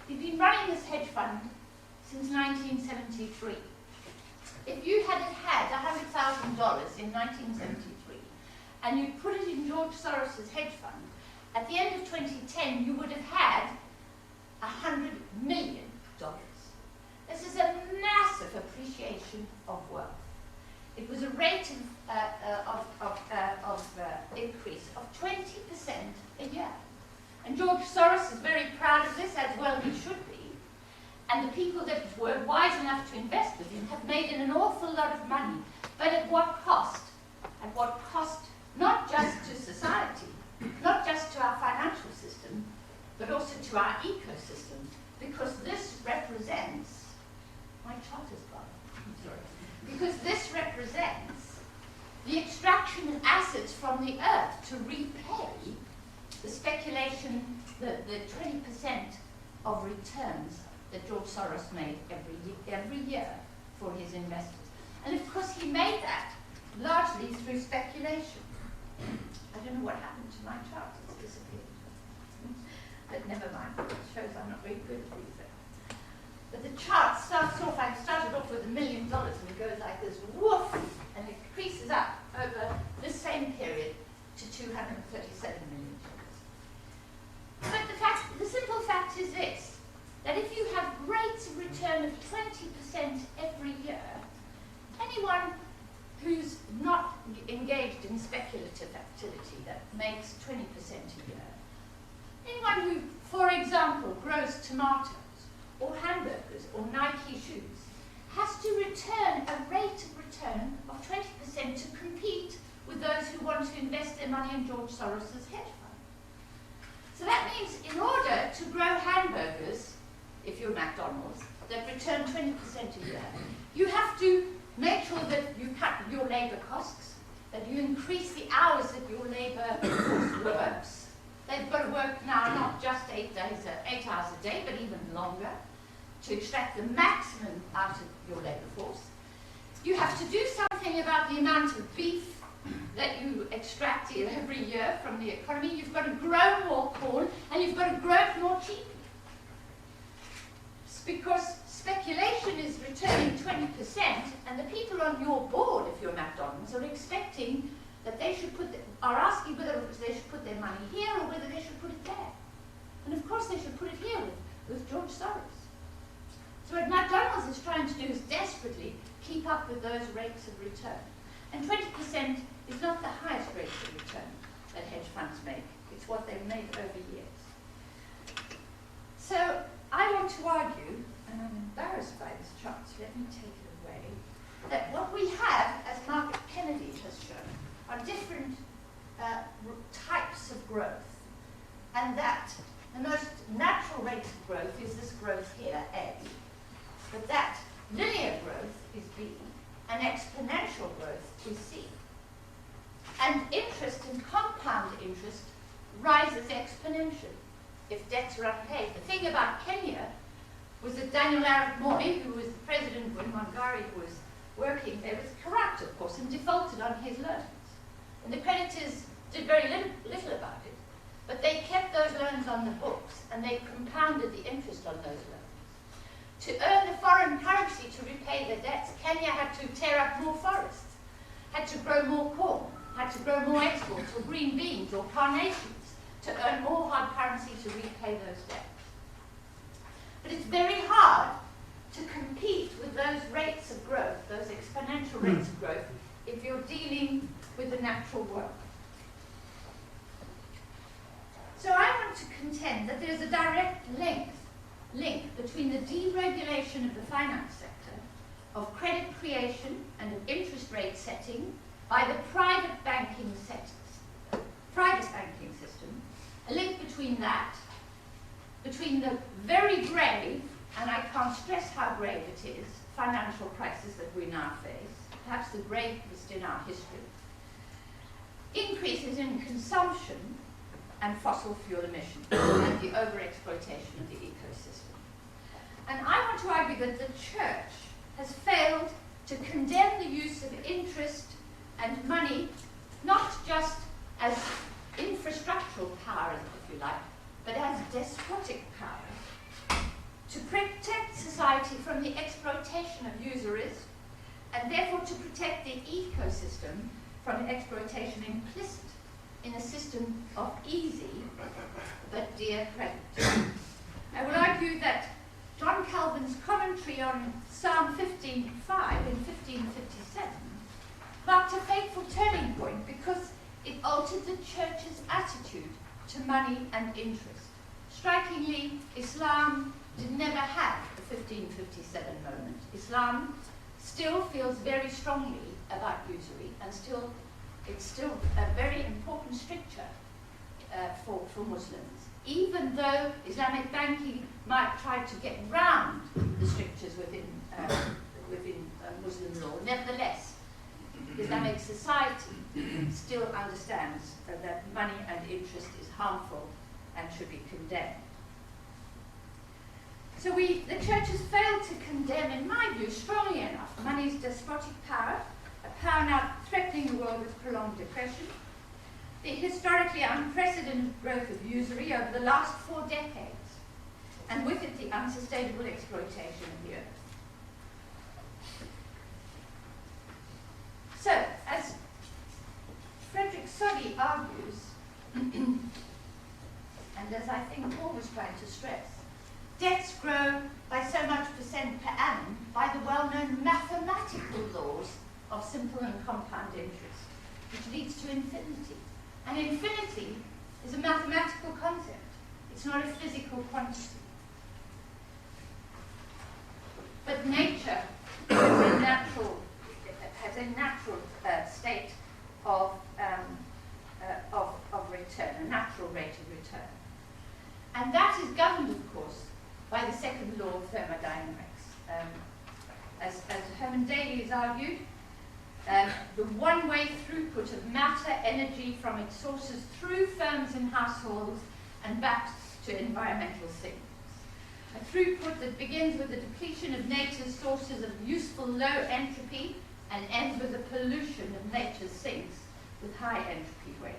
He's been running this hedge fund since 1973. If you had $100,000 in 1973 and you put it in George Soros's hedge fund, at the end of 2010 you would have had $100 million. This is a massive appreciation of wealth. It was a rate of increase of 20% a year. And George Soros is very proud of this, as well he should be. And the people that were wise enough to invest with him have made an awful lot of money. But at what cost? At what cost not just to society, not just to our financial system, but also to our ecosystem. Because this represents, my chart is gone, I'm sorry. Because this represents the extraction of assets from the earth to repay the speculation, the 20% of returns that George Soros made every year for his investors. And of course he made that largely through speculation. I don't know what happened to my chart, it's disappeared. But never mind, it shows I'm not very good at these things. But the chart starts off, I started off with $1 million and it goes like this, woof, and it increases up over this same period to $237 million. But the simple fact is this, that if you have rates of return of 20% every year, anyone who's not engaged in speculative activity that makes 20% a year, anyone who, for example, grows tomatoes or hamburgers or Nike shoes, has to return a rate of return of 20% to compete with those who want to invest their money in George Soros's hedge fund. So that means in order to grow hamburgers, if you're McDonald's, that return 20% a year, you have to make sure that you cut your labour costs, that you increase the hours that your labour force works. They've got to work now not just 8 hours a day, but even longer, to extract the maximum out of your labour force. You have to do something about the amount of beef that you extract every year from the economy. You've got to grow more corn, and you've got to grow it more cheaply. It's because speculation is returning 20%, and the people on your board, if you're McDonald's, are expecting that they should are asking whether they should put their money here or whether they should put it there. And of course they should put it here with George Soros. So what McDonald's is trying to do is desperately keep up with those rates of return. And 20% is not the highest rate of return that hedge funds make. It's what they've made over years. So I want to argue, and I'm embarrassed by this chart, so let me take it away, that what we have, as Margaret Kennedy has shown, are different types of growth, and that the most natural rate of growth is this growth here, A, but that linear growth is B, and exponential growth is C. And interest and compound interest rises exponentially if debts are unpaid. The thing about Kenya was that Daniel Arap Moi, who was the president when Wangari was working there, was corrupt, of course, and defaulted on his loans. And the creditors did very little about it, but they kept those loans on the books, and they compounded the interest on those loans. To earn the foreign currency to repay their debts, Kenya had to tear up more forests, had to grow more corn, had to grow more exports, or green beans, or carnations, to earn more hard currency to repay those debts. But it's very hard to compete with those rates of growth, those exponential rates of growth, if you're dealing with the natural world. So I want to contend that there's a direct link between the deregulation of the finance sector, of credit creation and of interest rate setting by the private banking system, a link between that, between the very grave, and I can't stress how grave it is, financial crisis that we now face, perhaps the gravest in our history, increases in consumption and fossil fuel emissions, and the overexploitation of the ecosystem. And I want to argue that the church has failed to condemn the use of interest and money, not just as infrastructural power, if you like, but as despotic power, to protect society from the exploitation of usuries, and therefore to protect the ecosystem from exploitation implicit in a system of easy but dear credit. I will argue that John Calvin's commentary on Psalm 15:5 in 1557 marked a fateful turning point because it altered the church's attitude to money and interest. Strikingly, Islam did never have the 1557 moment. Islam still feels very strongly about usury, and it's still a very important stricture for Muslims, even though Islamic banking might try to get round the strictures within Muslim law. Nevertheless, Islamic society still understands that money and interest is harmful and should be condemned. So the church has failed to condemn, in my view, strongly enough, money's despotic power, a power now threatening the world with prolonged depression, the historically unprecedented growth of usury over the last 4 decades, and with it the unsustainable exploitation of the earth. So, as Frederick Soddy argues, and as I think Paul was trying to stress, debts grow by so much % per annum by the well-known mathematical laws of simple and compound interest, which leads to infinity. And infinity is a mathematical concept. It's not a physical quantity. But nature has a natural state of return, a natural rate of return. And that is governed, of course, by the second law of thermodynamics. and Daly has argued, the one-way throughput of matter, energy from its sources through firms and households and back to environmental sinks. A throughput that begins with the depletion of nature's sources of useful low entropy and ends with the pollution of nature's sinks with high entropy waste.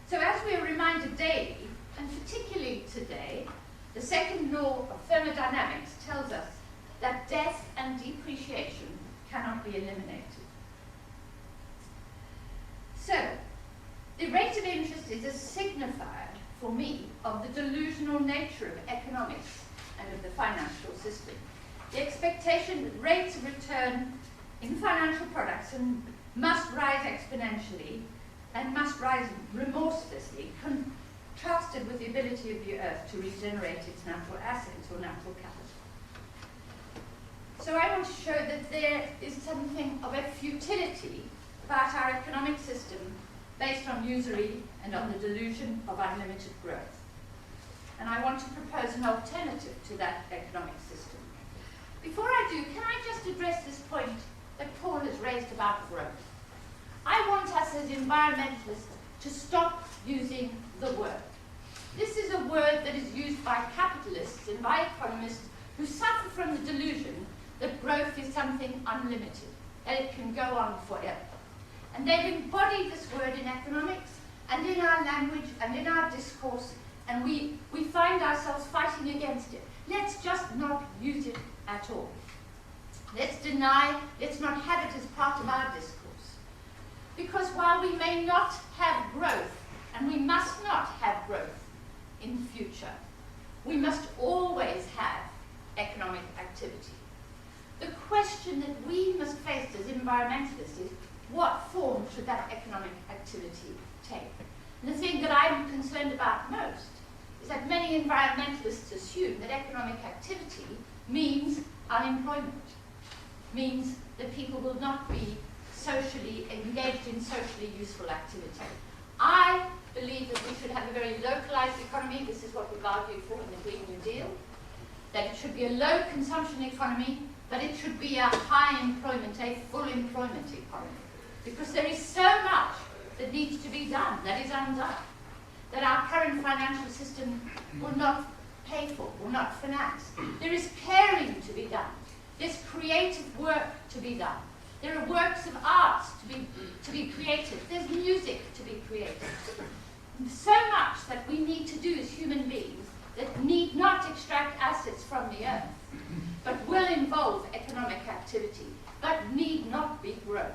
So as we are reminded daily, and particularly today, the second law of thermodynamics tells us that death and depreciation cannot be eliminated. So, the rate of interest is a signifier, for me, of the delusional nature of economics and of the financial system. The expectation that rates of return in financial products must rise exponentially and must rise remorselessly, contrasted with the ability of the earth to regenerate its natural assets or natural capital. So I want to show that there is something of a futility about our economic system based on usury and on the delusion of unlimited growth. And I want to propose an alternative to that economic system. Before I do, can I just address this point that Paul has raised about growth? I want us as environmentalists to stop using the word. This is a word that is used by capitalists and by economists who suffer from the delusion that growth is something unlimited, that it can go on forever. And they've embodied this word in economics and in our language and in our discourse, and we find ourselves fighting against it. Let's just not use it at all. Let's not have it as part of our discourse. Because while we may not have growth, and we must not have growth in the future, we must always have economic activity. The question that we must face as environmentalists is, what form should that economic activity take? And the thing that I'm concerned about most is that many environmentalists assume that economic activity means unemployment, means that people will not be socially engaged in socially useful activity. I believe that we should have a very localized economy. This is what we've argued for in the Green New Deal, that it should be a low consumption economy, but it should be a high employment, a full employment economy. Because there is so much that needs to be done, that is undone, that our current financial system will not pay for, will not finance. There is caring to be done. There's creative work to be done. There are works of art to be created. There's music to be created. So much that we need to do as human beings that need not extract assets from the earth, but will involve economic activity, but need not be growth.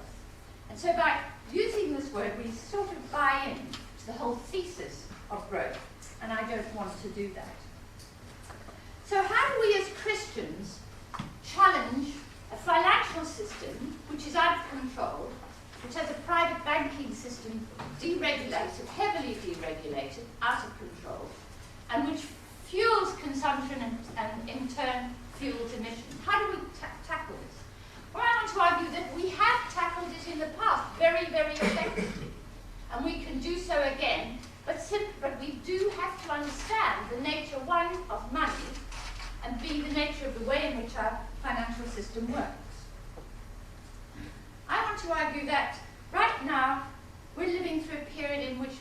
And so by using this word, we sort of buy in to the whole thesis of growth, and I don't want to do that. So how do we as Christians challenge a financial system which is out of control, which has a private banking system deregulated, heavily deregulated, out of control, and which fuels consumption and in turn fuels emissions? How do we tackle this? Well, I want to argue that we have tackled it in the past very, very effectively, and we can do so again, but we do have to understand the nature, one, of money, and b, the nature of the way in which our financial system works. I want to argue that right now we're living through a period in which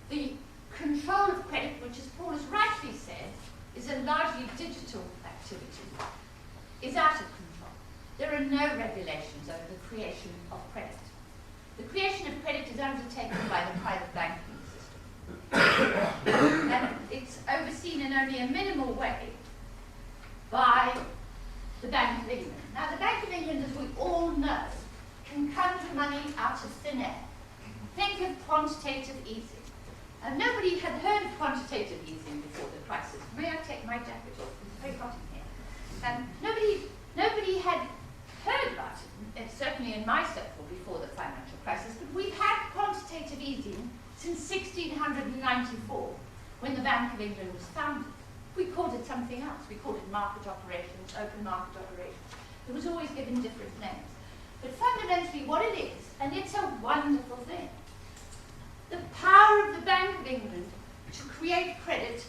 the control of credit, which, as Paul has rightly said, is a largely digital activity, is out of control. There are no regulations over the creation of credit. The creation of credit is undertaken by the private banking system. And it's overseen in only a minimal way by the Bank of England. Now, the Bank of England, as we all know, can conjure money out of thin air. Think of quantitative easing. Nobody had heard of quantitative easing before the crisis. May I take my jacket off? It's very hot in here. Nobody had heard about it, certainly in my circle before the financial crisis, but we've had quantitative easing since 1694, when the Bank of England was founded. We called it something else. We called it market operations, open market operations. It was always given different names. But fundamentally what it is, and it's a wonderful thing, the power of the Bank of England to create credit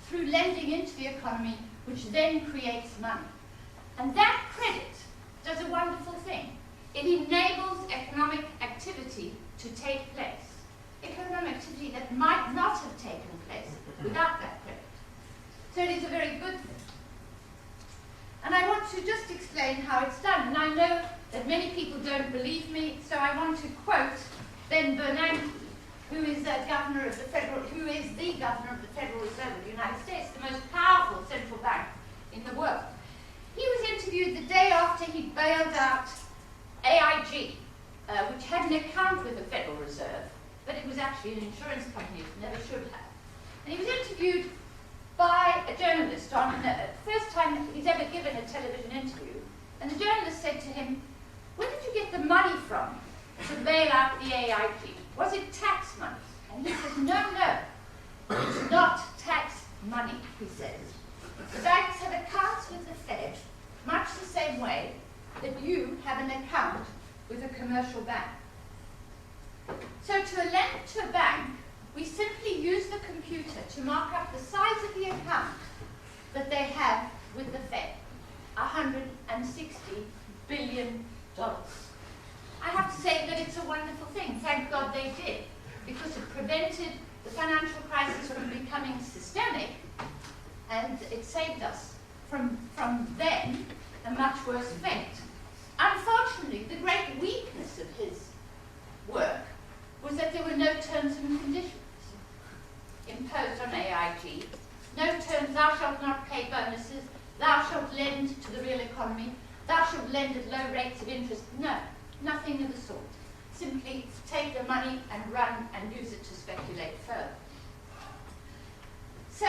through lending into the economy, which then creates money. And that credit does a wonderful thing. It enables economic activity to take place. Economic activity that might not have taken place without that credit. So it is a very good thing. And I want to just explain how it's done. And I know that many people don't believe me, so I want to quote Ben Bernanke, who is the governor of the Federal Reserve of the United States, the most powerful central bank in the world. He was interviewed the day after he bailed out AIG, which had an account with the Federal Reserve, but it was actually an insurance company it never should have. And he was interviewed by a journalist on the first time he's ever given a television interview. And the journalist said to him, "Where did you get the money from to bail out the AIG? Was it tax money?" And he says, no, it's not tax money, he says. The banks have accounts with the Fed, much the same way that you have an account with a commercial bank. So to lend to a bank, we simply use the computer to mark up the size of the account that they have with the Fed, $160 billion. I have to say that it's a wonderful thing. Thank God they did, because it prevented the financial crisis from becoming systemic, and it saved us from then a much worse fate. Unfortunately, the great weakness of his work was that there were no terms and conditions imposed on AIG. No terms, thou shalt not pay bonuses, thou shalt lend to the real economy, thou shalt lend at low rates of interest. No, nothing of the sort. Simply take the money and run and use it to speculate further. So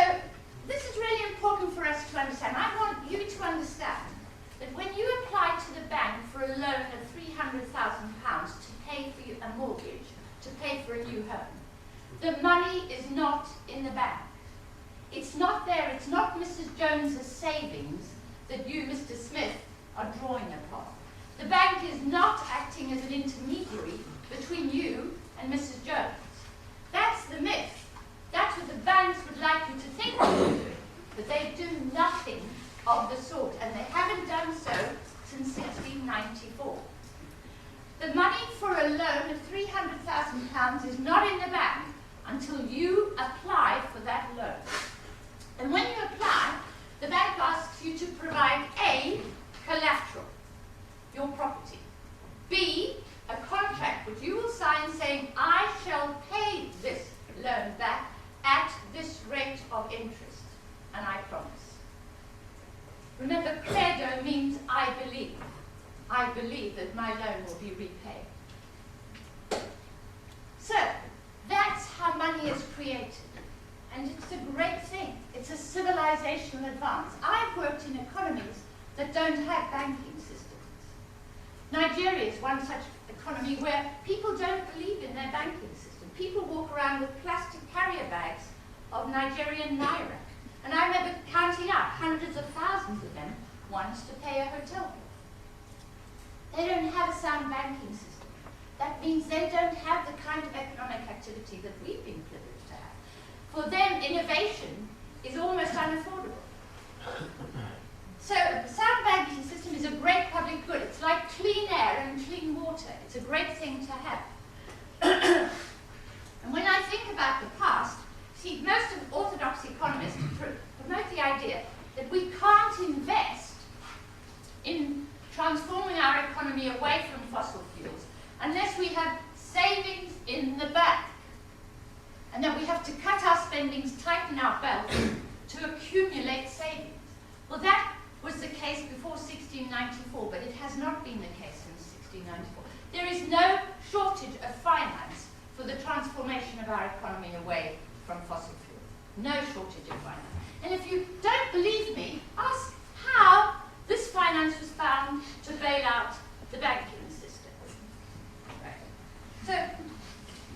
this is really important for us to understand. I want you to understand that when you apply to the bank for a loan of £300,000 to pay for a mortgage, to pay for a new home, the money is not in the bank. It's not there. It's not Mrs. Jones's savings that you, Mr. Smith, are drawing upon. The bank is not acting as an intermediary between you and Mrs. Jones. That's the myth. That's what the banks would like you to think they're doing. But they do nothing of the sort, and they haven't done so since 1694. The money for a loan of £300,000 is not in the bank until you apply for that loan. And when you apply, the bank asks you to provide A, collateral, your property, B, a contract which you will sign saying, I shall pay this loan back at this rate of interest, and I promise. Remember, credo means I believe. I believe that my loan will be repaid. So, that's how money is created. And it's a great thing. It's a civilizational advance. I've worked in economies that don't have banking systems. Nigeria is one such economy where people don't believe in their banking system. People walk around with plastic carrier bags of Nigerian naira. And I remember counting up hundreds of thousands of them once to pay a hotel bill. They don't have a sound banking system. That means they don't have the kind of economic activity that we've been privileged to have. For them, innovation is almost unaffordable. So a sound banking system is a great public good. It's like clean air and clean water. It's a great thing to have. And when I think about the past, see, most of orthodox economists promote the idea that we can't invest in transforming our economy away from fossil fuels unless we have savings in the bank. And that we have to cut our spendings, tighten our belts to accumulate savings. Well, that was the case before 1694, but it has not been the case since 1694. There is no shortage of finance for the transformation of our economy away from fossil fuels. No shortage of finance. And if you don't believe me, ask how this finance was found to bail out the banking system. Right. So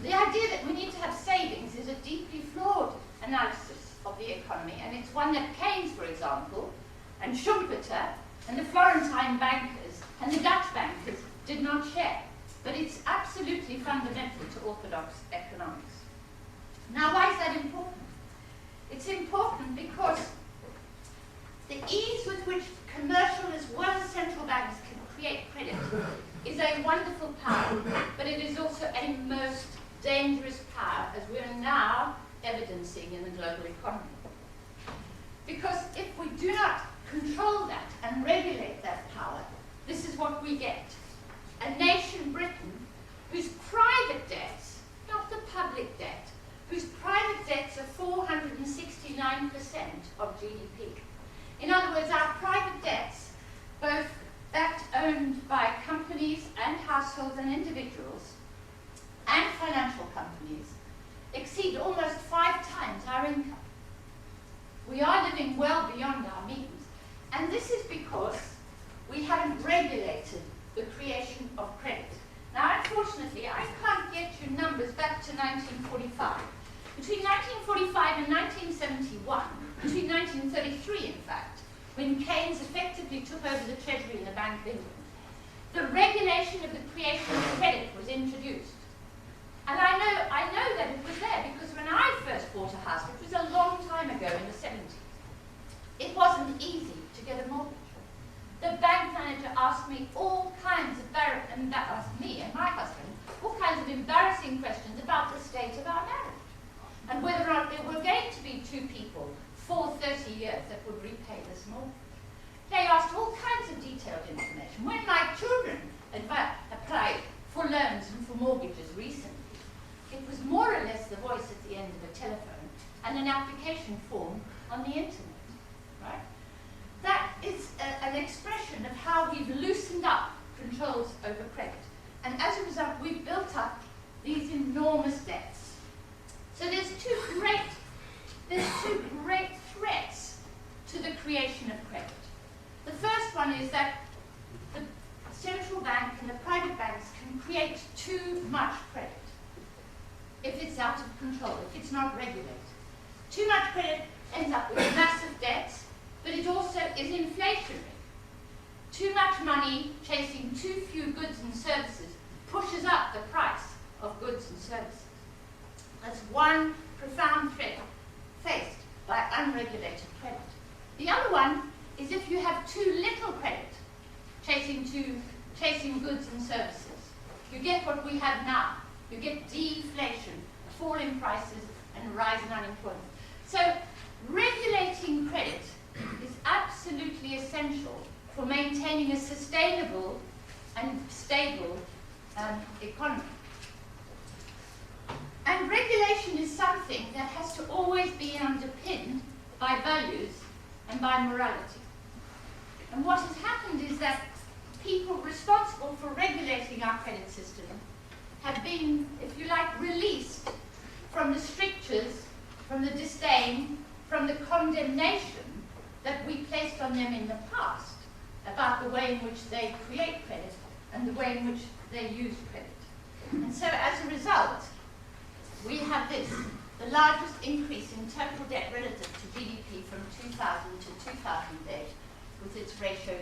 the idea that we need to have savings is a deeply flawed analysis of the economy, and it's one that Keynes, for example, and Schumpeter, and the Florentine bankers, and the Dutch bankers did not share. But it's absolutely fundamental to orthodox economics. Now, why is that important? It's important because the ease with which commercial as well as central banks can create do not control that and regulate that power, this is what we get. A nation, Britain, whose private debts, not the public debt, whose private debts are 469% of GDP. In other words, our private debts, both that owned by companies and households and individuals, and financial companies, exceed almost 5 times our income. We are living well beyond our means, and this is because we haven't regulated the creation of credit. Now, unfortunately, I can't get you numbers back to 1945. Between 1945 and 1971, between 1933 in fact, when Keynes effectively took over the Treasury and the Bank of England, the regulation of the creation of credit was introduced. And I know that it was there because when I first bought a house, which was a long time ago in the 70s, it wasn't easy to get a mortgage. The bank manager asked me all kinds of me and my husband all kinds of embarrassing questions about the state of our marriage and whether or not there were going to be 2 people for 30 years that would repay this mortgage. They asked all kinds of detailed information. When my children applied for loans and for mortgages recently, it was more or less the voice at the end of a telephone and an application form on the internet, right? That is an expression of how we've loosened up controls over credit. And as a result, we've built up these enormous debts. So there's two great threats to the creation of credit. The first one is that the central bank and the private banks can create too much credit if it's out of control, if it's not regulated. Too much credit ends up with massive debts, but it also is inflationary. Too much money chasing too few goods and services pushes up the price of goods and services. That's one profound threat faced by unregulated credit. The other one is if you have too little credit chasing goods and services. You get what we have now. You get deflation, a fall in prices, and a rise in unemployment. So regulating credit is absolutely essential for maintaining a sustainable and stable economy. And regulation is something that has to always be underpinned by values and by morality. And what has happened is that people responsible for regulating our credit system have been, if you like, released from the strictures, from the disdain, from the condemnation that we placed on them in the past about the way in which they create credit and the way in which they use credit. And so as a result, we have this, the largest increase in total debt relative to GDP from 2000 to 2008, with its ratio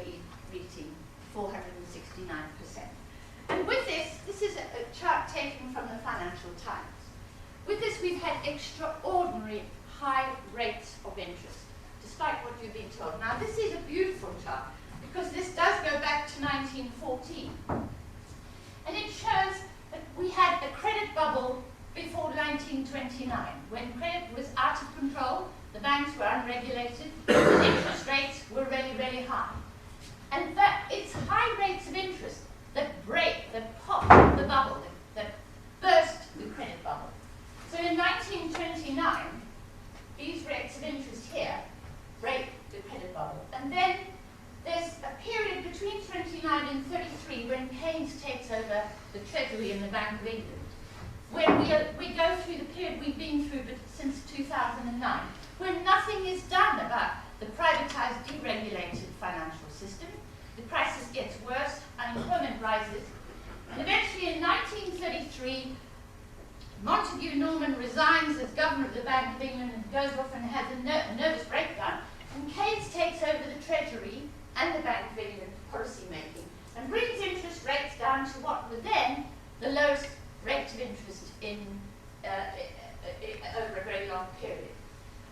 reaching 469%. And with this is a chart taken from the Financial Times. With this, we've had extraordinary high rates of interest, despite what you've been told. Now, this is a beautiful chart, because this does go back to 1914. And it shows that we had a credit bubble before 1929, when credit was out of control, the banks were unregulated, and interest rates were really, really high. And that it's high rates of interest that pop the bubble, that burst the credit bubble. So in 1929, these rates of interest here break the credit bubble. And then there's a period between 29 and 33 when Keynes takes over the Treasury and the Bank of England, when we go through the period we've been through since 2009, when nothing is done about the privatized, deregulated financial system. The crisis gets worse, unemployment rises, and eventually in 1933, Montague Norman resigns as governor of the Bank of England and goes off and has a nervous breakdown, and Keynes takes over the Treasury and the Bank of England policy making and brings interest rates down to what were then the lowest rate of interest in over a very long period.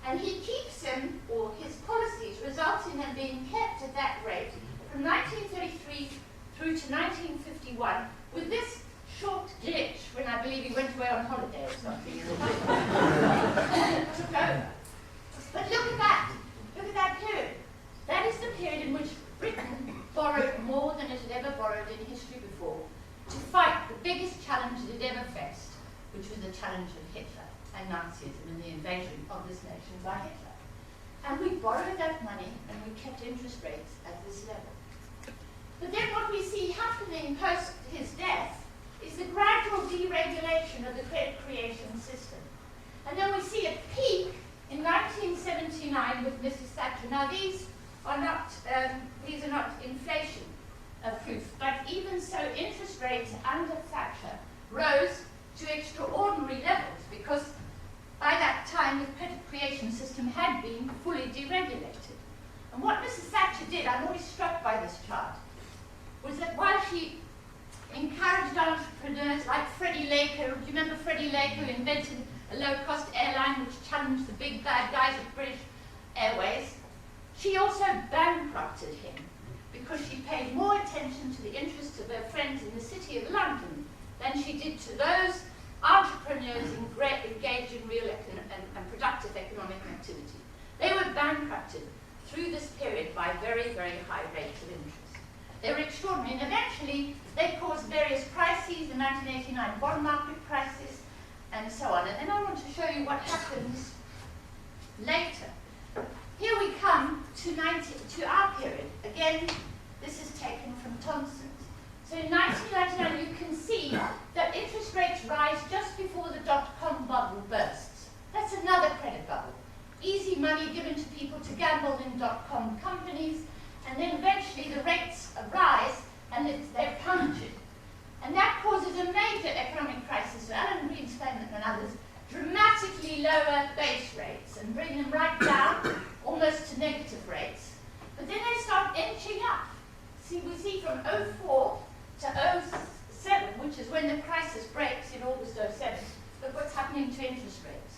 And he keeps him, or his policies result in him being kept at that rate from 1933 through to 1951, with this short glitch when I believe he went away on holiday or something. Took over. But look at that period. biggest challenge it had ever faced, which was the challenge of Hitler and Nazism and the invasion of this nation by Hitler. And we borrowed that money and we kept interest rates at this level. But then what we see happening post his death is the gradual deregulation of the credit creation system. And then we see a peak in 1979 with Mrs. Thatcher. Now these are not inflation proof, but even so, interest rates under Thatcher rose to extraordinary levels because by that time the credit creation system had been fully deregulated. And what Mrs. Thatcher did, I'm always struck by this chart, was that while she encouraged entrepreneurs like Freddie Laker, do you remember Freddie Laker who invented a low-cost airline which challenged the big bad guys at British Airways? She also bankrupted him because she paid more attention to the interests of her friends in the City of London than she did to those entrepreneurs engaged in real and productive economic activity. They were bankrupted through this period by very, very high rates of interest. They were extraordinary, and eventually they caused various crises, the 1989 bond market crisis, and so on. And then I want to show you what happens later. Here we come to our period. Again, this is taken from Thompson's. So in 1999, you can see that interest rates rise just before the dot-com bubble bursts. That's another credit bubble. Easy money given to people to gamble in dot-com companies, and then eventually the rates rise and they're plunging. And that causes a major economic crisis. So Alan Greenspan and others dramatically lower base rates and bring them right down, almost to negative rates. But then they start inching up. See, we see from 04 to 07, which is when the crisis breaks in August 07, look what's happening to interest rates.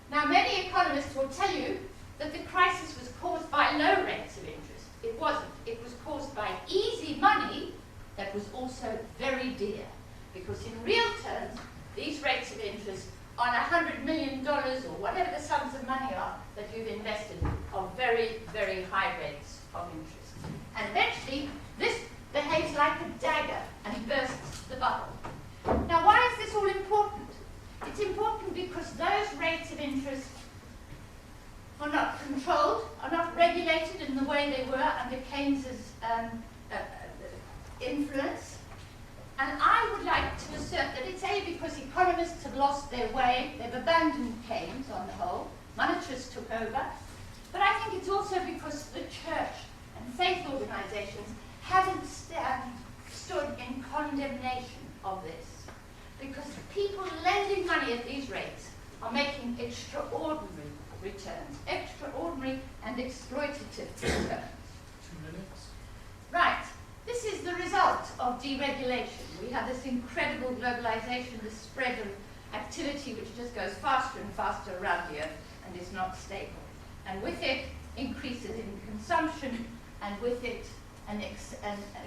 Now, many economists will tell you that the crisis was caused by low rates of interest. It wasn't. It was caused by easy money that was also very dear. Because in real terms, these rates of interest on $100 million or whatever the sums of money are that you've invested are very, very high rates of interest. And eventually, this behaves like a dagger and bursts the bubble. Now, why is this all important? It's important because those rates of interest are not controlled, are not regulated in the way they were under Keynes's influence. And I would like to assert that it's A, because economists have lost their way, they've abandoned Keynes on the whole, monetarists took over, but I think it's also because the church and faith organizations haven't stood in condemnation of this. Because people lending money at these rates are making extraordinary returns, extraordinary and exploitative returns. 2 minutes. Right. This is the result of deregulation. We have this incredible globalization, this spread of activity which just goes faster and faster around here and is not stable. And with it, increases in consumption, and with it, and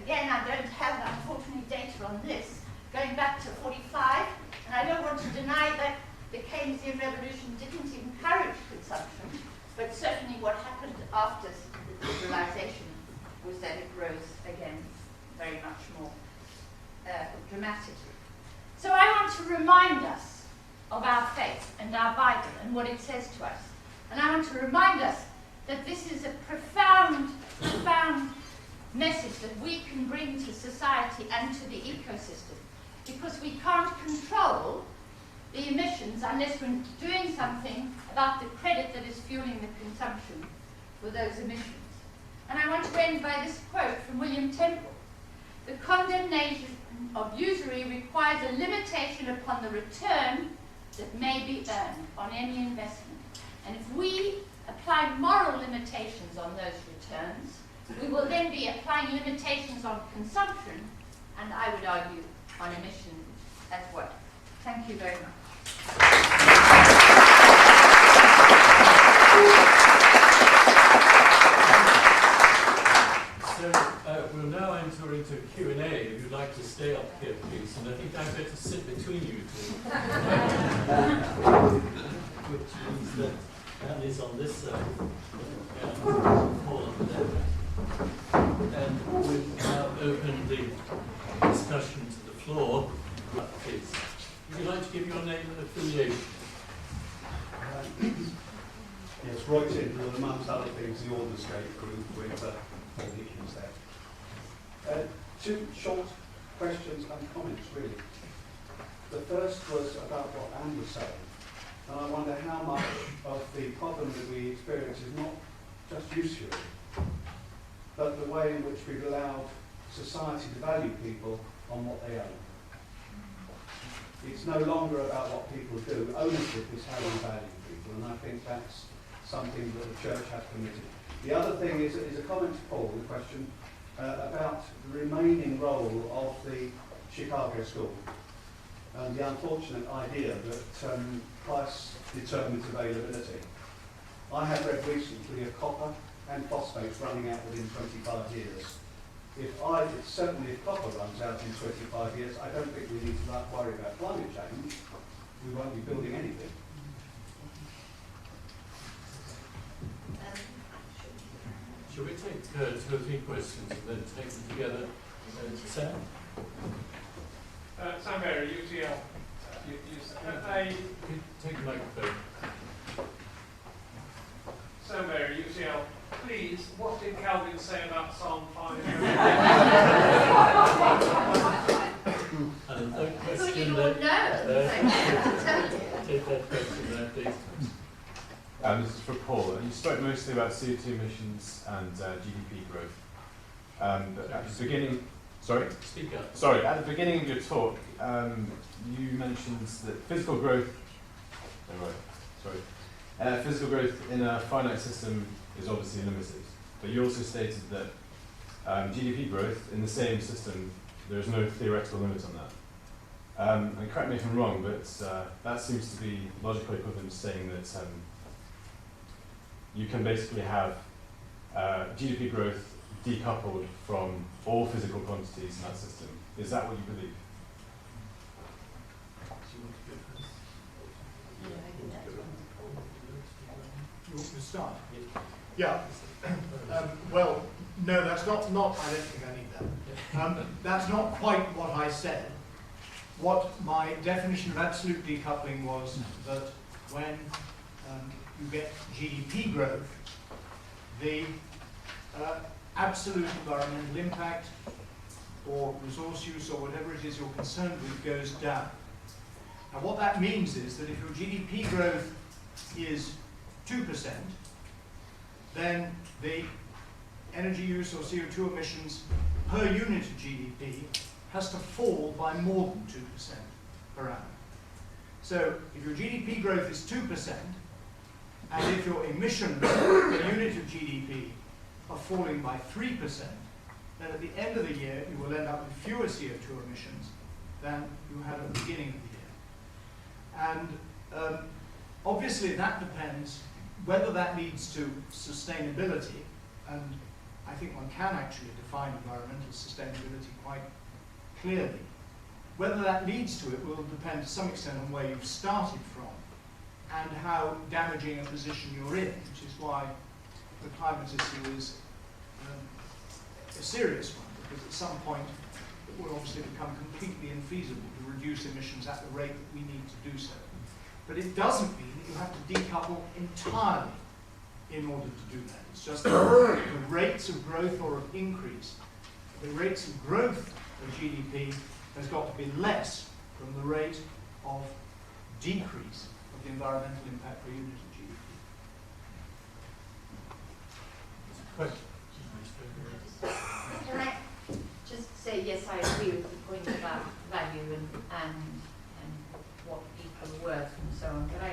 again, I don't have, unfortunately, data on this, going back to 45, and I don't want to deny that the Keynesian revolution didn't encourage consumption, but certainly what happened after the liberalization was that it rose again very much more dramatically. So I want to remind us of our faith and our Bible and what it says to us. And I want to remind us that this is a profound, profound message that we can bring to society and to the ecosystem, because we can't control the emissions unless we're doing something about the credit that is fueling the consumption for those emissions. And I want to end by this quote from William Temple. The condemnation of usury requires a limitation upon the return that may be earned on any investment. And if we apply moral limitations on those returns, we will then be applying limitations on consumption, and I would argue on emissions as well. Thank you very much. So we'll now enter into Q&A. If you'd like to stay up here, please. And I think I better sit between you two. Which means that Anne is on this side. Paul on there. And we'll now open the discussion to the floor. name and affiliation. Yes, Roy Tyndall, amongst other things, the Aldersgate group with Paul Ekins there. Two short questions and comments, really. The first was about what Anne was saying, and I wonder how much of the problem that we experience is not just usury, but the way in which we've allowed society to value people on what they own. It's no longer about what people do. Ownership is how we value people, and I think that's something that the church has committed. The other thing is a comment to Paul, the question about the remaining role of the Chicago school and the unfortunate idea that price determines availability. I have read recently of copper and phosphates running out within 25 years. Certainly if copper runs out in 25 years, I don't think we need to worry about climate change. We won't be building anything. Shall we take 2 or 3 questions and then take them together? Sam? Sam Berry, UTL. Take the microphone. Sam Berry, UTL. Please, what did Calvin say about Psalm 5? And a I thought question you would know. take that question there, please. This is for Paul. You spoke mostly about CO2 emissions and GDP growth. But at the beginning, Speak up. Sorry, at the beginning of your talk, you mentioned that physical growth. Physical growth in a finite system is obviously limited, but you also stated that GDP growth in the same system, there is no theoretical limit on that. And correct me if I'm wrong, but that seems to be logically equivalent to saying that you can basically have GDP growth decoupled from all physical quantities in that system. Is that what you believe? You want me to start? Yeah. Well, no, that's not. I don't think I need that. That's not quite what I said. What my definition of absolute decoupling was that when you get GDP growth, the absolute environmental impact or resource use or whatever it is you're concerned with goes down. Now what that means is that if your GDP growth is 2%, then the energy use or CO2 emissions per unit of GDP has to fall by more than 2% per annum. So if your GDP growth is 2%, and if your emissions per unit of GDP are falling by 3%, then at the end of the year you will end up with fewer CO2 emissions than you had at the beginning of the year. And obviously that depends whether that leads to sustainability, and I think one can actually define environmental sustainability quite clearly. Whether that leads to it will depend to some extent on where you've started from and how damaging a position you're in, which is why the climate issue is a serious one, because at some point it will obviously become completely infeasible to reduce emissions at the rate that we need to do so. But it doesn't mean that you have to decouple entirely in order to do that. It's just that the rates of growth or of increase, the rates of growth of GDP has got to be less from the rate of decrease of the environmental impact per unit of GDP. Can I just say, yes, I agree with the point about value and what people are worth and so on. But I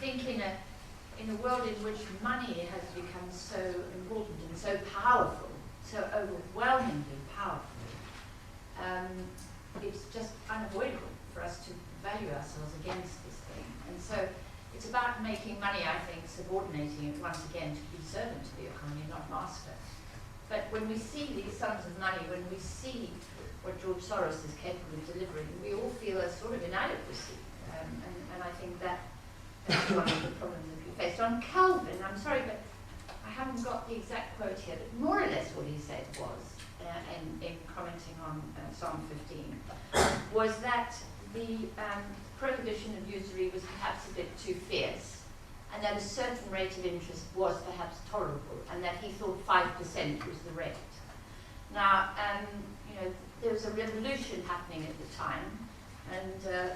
think in a world in which money has become so important and so powerful, so overwhelmingly powerful, it's just unavoidable for us to value ourselves against this thing. And so it's about making money, I think, subordinating it once again to be servant to the economy, not master. But when we see these sums of money, when we see what George Soros is capable of delivering, we all feel a sort of inadequacy. And I think that's one of the problems that we faced. On Calvin, I'm sorry, but I haven't got the exact quote here, but more or less what he said was, in commenting on Psalm 15, was that the prohibition of usury was perhaps a bit too fierce, and that a certain rate of interest was perhaps tolerable, and that he thought 5% was the rate. Now, you know, there was a revolution happening at the time, and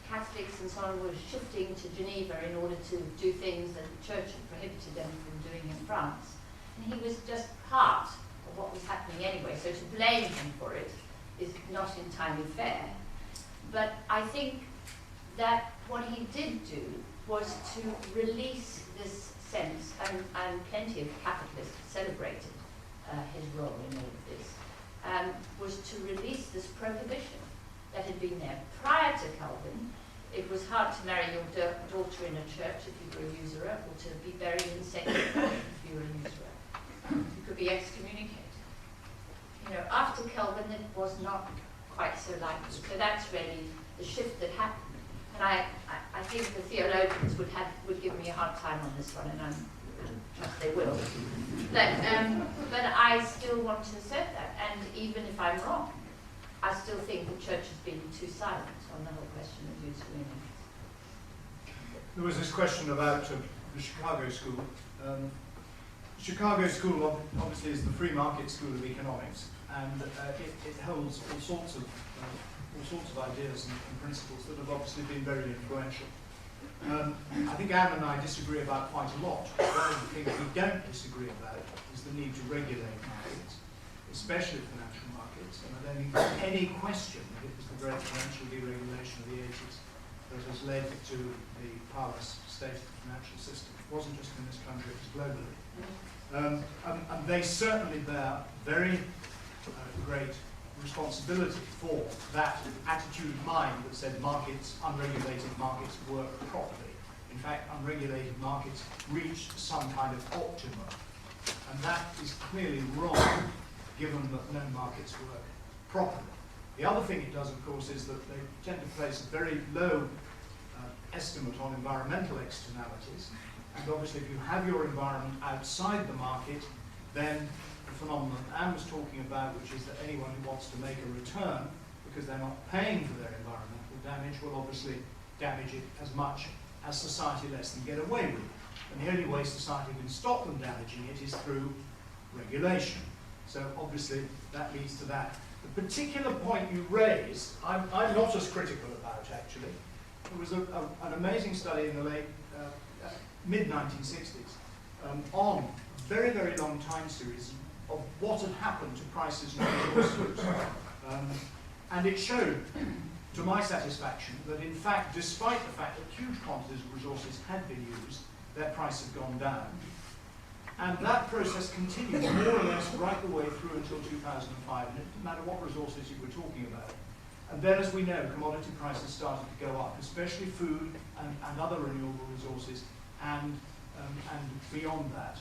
Catholics and so on were shifting to Geneva in order to do things that the Church had prohibited them from doing in France. And he was just part of what was happening anyway, so to blame him for it is not entirely fair. But I think that what he did do was to release this sense, and plenty of capitalists celebrated his role in all of this, was to release this prohibition that had been there. Prior to Calvin, it was hard to marry your daughter in a church if you were a usurer, or to be buried in St. Paul if you were a usurer. You could be excommunicated. You know, after Calvin, it was not quite so likely. So that's really the shift that happened. And I think the theologians would give me a hard time on this one, and I trust they will. But I still want to assert that, and even if I'm wrong, I still think the church has been too silent on the whole question of usury. There was this question about the Chicago School. Chicago School obviously is the free market school of economics, and it holds all sorts of ideas and principles that have obviously been very influential. I think Anne and I disagree about quite a lot. One of the things we don't disagree about is the need to regulate markets, especially financial markets, and I don't think there's any question that it was the great financial deregulation of the 80s that has led to the powerless state of the financial system. It wasn't just in this country, it was globally. And they certainly bear very great responsibility for that attitude of mind that said markets, unregulated markets, work properly. In fact, unregulated markets reach some kind of optimum. And that is clearly wrong, given that no markets work properly. The other thing it does, of course, is that they tend to place a very low estimate on environmental externalities. And obviously, if you have your environment outside the market, then the phenomenon Anne was talking about, which is that anyone who wants to make a return because they're not paying for their environmental damage will obviously damage it as much as society lets them get away with. And the only way society can stop them damaging it is through regulation. So obviously that leads to that. The particular point you raised, I'm not as critical about actually. There was an amazing study in the late mid-1960s on a very, very long time series of what had happened to prices and resources. And it showed, to my satisfaction, that in fact, despite the fact that huge quantities of resources had been used, their price had gone down. And that process continued more or less right the way through until 2005, and it didn't matter what resources you were talking about. And then, as we know, commodity prices started to go up, especially food and other renewable resources, and beyond that.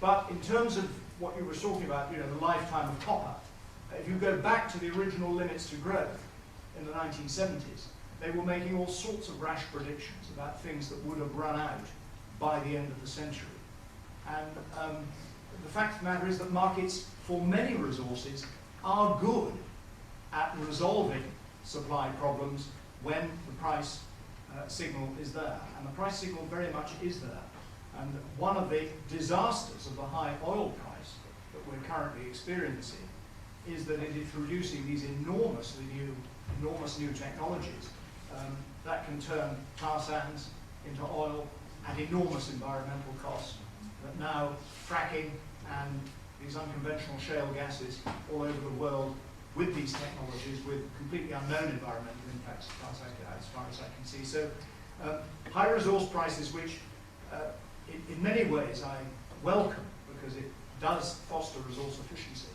But in terms of what you were talking about, you know, the lifetime of copper, if you go back to the original limits to growth in the 1970s, they were making all sorts of rash predictions about things that would have run out by the end of the century. And the fact of the matter is that markets for many resources are good at resolving supply problems when the price signal is there. And the price signal very much is there. And one of the disasters of the high oil price that we're currently experiencing is that it is producing these enormous new technologies that can turn tar sands into oil at enormous environmental costs. That now fracking and these unconventional shale gases all over the world with these technologies with completely unknown environmental impacts as far as I can see. So high resource prices, which in many ways I welcome because it does foster resource efficiency,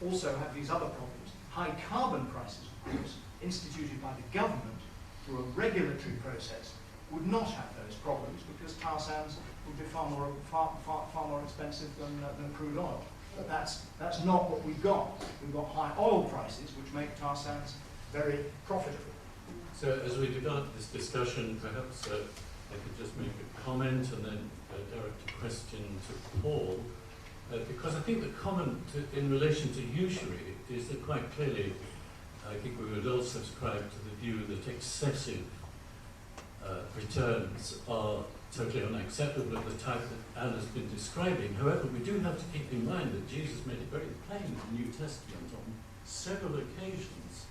also have these other problems. High carbon prices, of course, instituted by the government through a regulatory process, would not have those problems because tar sands would be far more expensive than crude oil. But that's not what we've got. We've got high oil prices, which make tar sands very profitable. So as we develop this discussion, perhaps I could just make a comment and then direct a question to Paul, because I think the comment in relation to usury is that quite clearly I think we would all subscribe to the view that excessive returns are totally unacceptable of the type that Anne has been describing. However, we do have to keep in mind that Jesus made it very plain in the New Testament on several occasions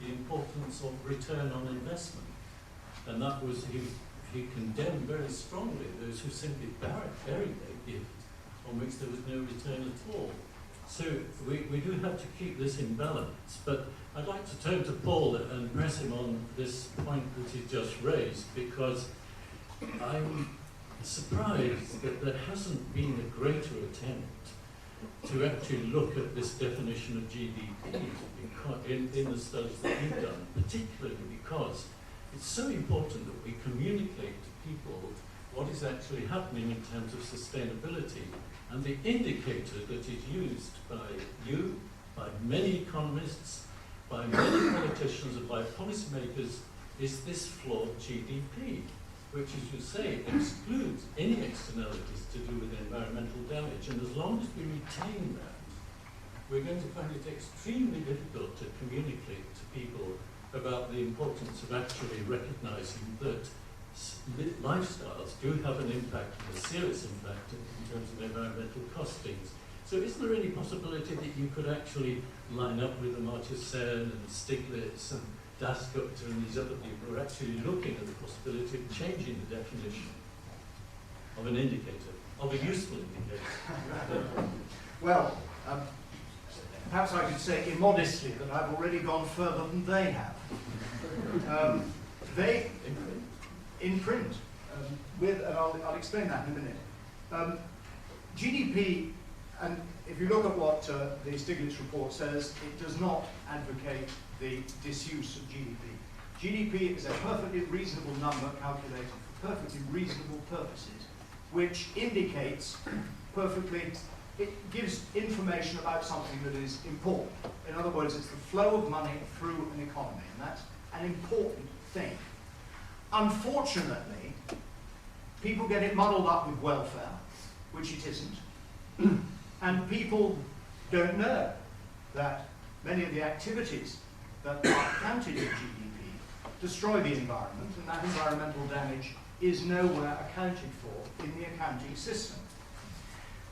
the importance of return on investment. And that was, he condemned very strongly those who simply buried their gift on which there was no return at all. So we do have to keep this in balance. But I'd like to turn to Paul and press him on this point that he just raised, because I'm surprised that there hasn't been a greater attempt to actually look at this definition of GDP in the studies that you've done, particularly because it's so important that we communicate to people what is actually happening in terms of sustainability. And the indicator that is used by you, by many economists, by many politicians and by policymakers is this flawed GDP, which, as you say, excludes any externalities to do with environmental damage. And as long as we retain that, we're going to find it extremely difficult to communicate to people about the importance of actually recognizing that lifestyles do have an impact, a serious impact in terms of environmental costings. So is there any possibility that you could actually line up with Amartya Sen and Stiglitz and Dasgupta and these other people who are actually looking at the possibility of changing the definition of an indicator, of a useful indicator? Well, perhaps I could say immodestly that I've already gone further than they have. They, in print, and I'll explain that in a minute. GDP, and if you look at what the Stiglitz report says, it does not advocate the disuse of GDP. GDP is a perfectly reasonable number calculated for perfectly reasonable purposes, which indicates perfectly, it gives information about something that is important. In other words, it's the flow of money through an economy, and that's an important thing. Unfortunately, people get it muddled up with welfare, which it isn't, and people don't know that many of the activities that are counted in GDP destroy the environment, and that environmental damage is nowhere accounted for in the accounting system.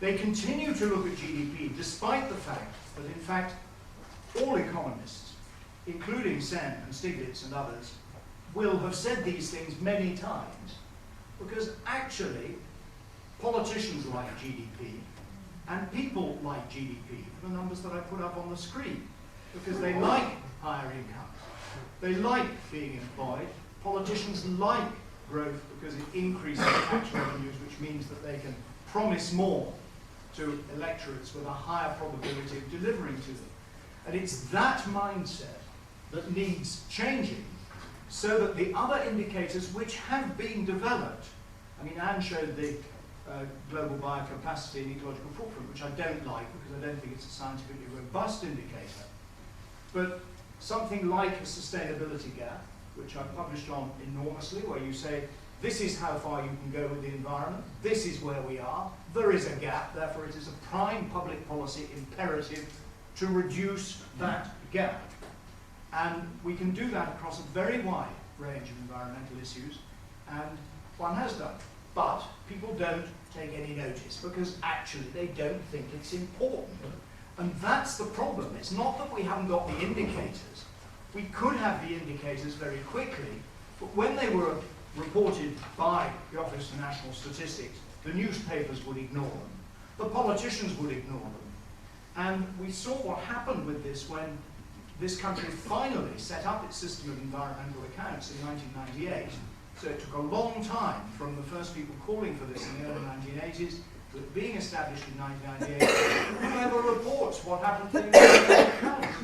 They continue to look at GDP despite the fact that, in fact, all economists, including Sen and Stiglitz and others, will have said these things many times, because actually politicians like GDP and people like GDP for the numbers that I put up on the screen, because they like higher income, they like being employed. Politicians like growth because it increases tax revenues, which means that they can promise more to electorates with a higher probability of delivering to them. And it's that mindset that needs changing, so that the other indicators which have been developed, I mean, Anne showed the global biocapacity and ecological footprint, which I don't like because I don't think it's a scientifically robust indicator, but something like a sustainability gap, which I've published on enormously, where you say, this is how far you can go with the environment, this is where we are, there is a gap, therefore it is a prime public policy imperative to reduce that gap. And we can do that across a very wide range of environmental issues, and one has done. But people don't take any notice because actually they don't think it's important. And that's the problem. It's not that we haven't got the indicators. We could have the indicators very quickly, but when they were reported by the Office for National Statistics, the newspapers would ignore them, the politicians would ignore them. And we saw what happened with this when this country finally set up its system of environmental accounts in 1998. So it took a long time from the first people calling for this in the early 1980s to it being established in 1998. Whoever reports what happened to the environmental accounts.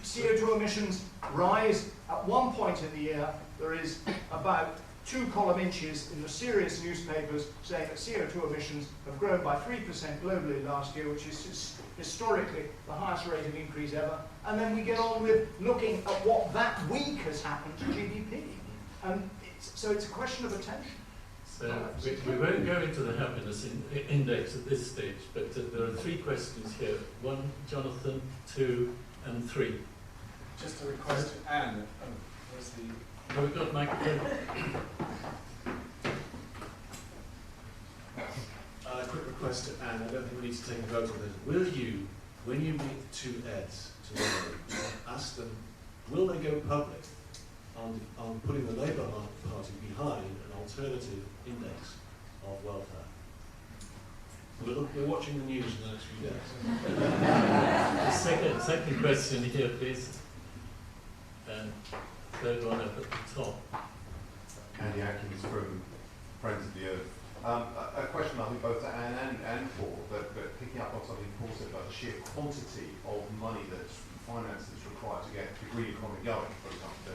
CO2 emissions rise. At one point in the year, there is about 2 column inches in the serious newspapers saying that CO2 emissions have grown by 3% globally last year, which is historically the highest rate of increase ever. And then we get on with looking at what that week has happened to GDP. And so it's a question of attention. So we won't go into the happiness index at this stage, but there are 3 questions here. 1, Jonathan, 2, and 3. Just a request to Anne. Oh, where's the... Oh, we've got microphone. A quick request to Anne. I don't think we need to take a vote on this. Will you, when you meet the two eds tomorrow, ask them, will they go public on putting the Labour Party behind an alternative index of welfare? We're watching the news in the next few days. The second question here, please. And third one up at the top. Andy Ekins from Friends of the Earth. A question I think both to Anne and Paul, but picking up on something Paul said about the sheer quantity of money that's finance that's required to get the green economy going, for example, to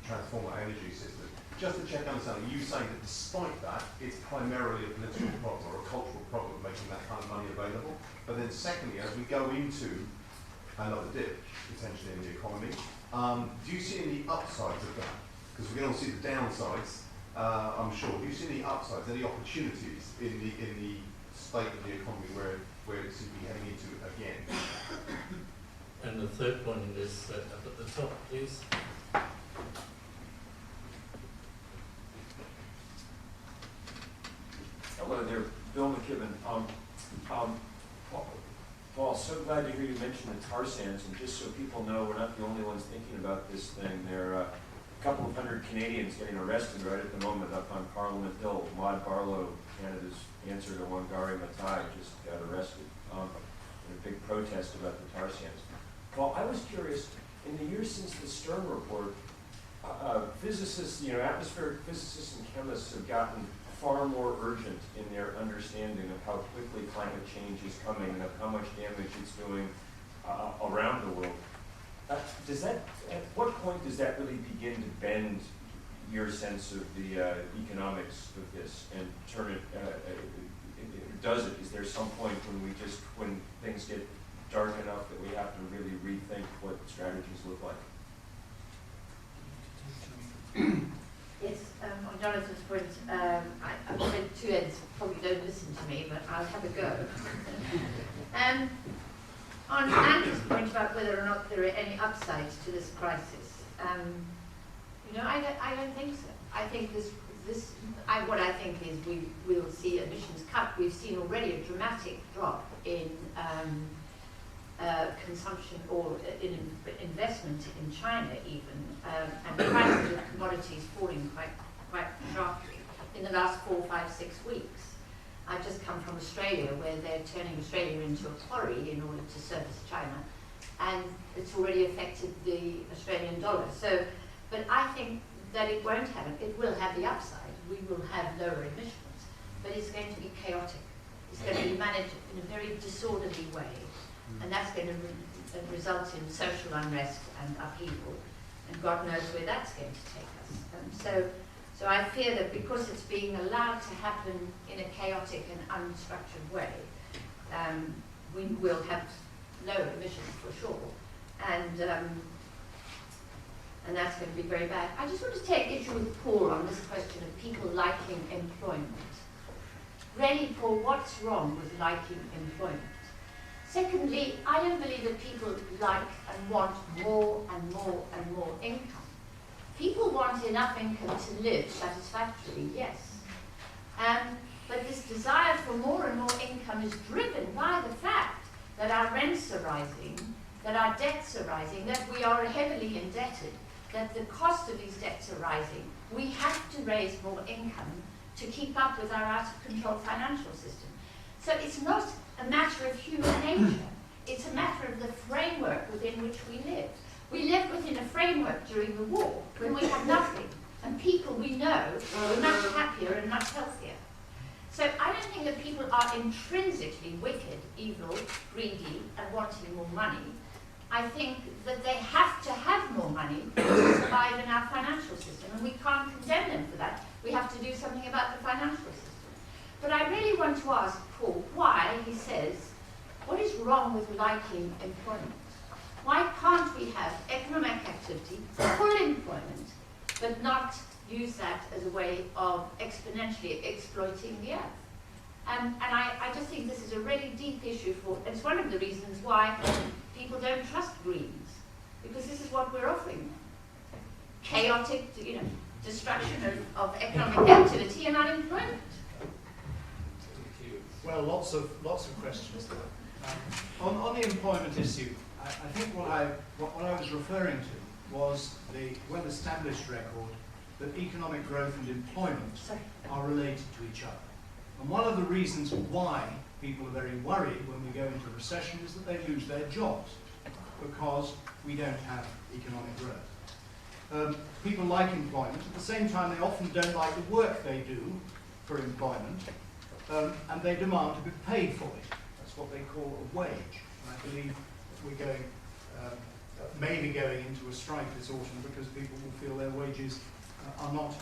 transform our energy system. Just to check understanding, are you saying that despite that, it's primarily a political problem or a cultural problem making that kind of money available? But then secondly, as we go into another dip, potentially in the economy, do you see any upsides of that? Because we're going to see the downsides, I'm sure. Do you see any upsides, any opportunities in the state of the economy where it seems to be heading into again? And the third one is up at the top, please. Hello there, Bill McKibben. Paul, so glad to hear you mention the tar sands, and just so people know, we're not the only ones thinking about this thing. There are a couple of hundred Canadians getting arrested right at the moment up on Parliament Hill. Maud Barlow, Canada's answer to Wangari Maathai, just got arrested in a big protest about the tar sands. Paul, I was curious, in the years since the Stern report, physicists, atmospheric physicists and chemists have gotten far more urgent in their understanding of how quickly climate change is coming and of how much damage it's doing around the world. At what point does that really begin to bend your sense of the economics of this and turn it, does it? Is there some point when things get dark enough that we have to really rethink what strategies look like? Yes, on Jonathan's point, I've said two ends probably don't listen to me, but I'll have a go. On Andy's point about whether or not there are any upsides to this crisis, I don't think so. I think what I think is we will see emissions cut. We've seen already a dramatic drop in consumption or in investment in China even, and prices of commodities falling quite sharply in the last 4, 5, 6 weeks. I've just come from Australia, where they're turning Australia into a quarry in order to service China, and it's already affected the Australian dollar. So, but I think that it will have the upside. We will have lower emissions, but it's going to be chaotic. It's going to be managed in a very disorderly way, and that's going to result in social unrest and upheaval, and God knows where that's going to take us. So I fear that because it's being allowed to happen in a chaotic and unstructured way, we will have lower emissions for sure, and that's going to be very bad. I just want to take issue with Paul on this question of people liking employment. Really, Paul, what's wrong with liking employment? Secondly, I don't believe that people like and want more and more and more income. People want enough income to live satisfactorily, yes. But this desire for more and more income is driven by the fact that our rents are rising, that our debts are rising, that we are heavily indebted, that the cost of these debts are rising. We have to raise more income to keep up with our out-of-control financial system. So it's not a matter of human nature. It's a matter of the framework within which we live. We lived within a framework during the war when we had nothing, and people we know were much happier and much healthier. So I don't think that people are intrinsically wicked, evil, greedy, and wanting more money. I think that they have to have more money to survive in our financial system, and we can't condemn them for that. We have to do something about the financial system. But I really want to ask Paul why he says, what is wrong with liking employment? Why can't we have economic activity, full employment, but not use that as a way of exponentially exploiting the earth? And I just think this is a really deep issue it's one of the reasons why people don't trust Greens. because this is what we're offering. Chaotic, destruction of economic activity and unemployment. Well, lots of questions there. On the employment issue, I think what I was referring to was the well-established record that economic growth and employment are related to each other. And one of the reasons why people are very worried when we go into recession is that they lose their jobs because we don't have economic growth. People like employment. At the same time, they often don't like the work they do for employment, and they demand to be paid for it. That's what they call a wage. And I believe we're going, maybe going into a strike this autumn because people will feel their wages are not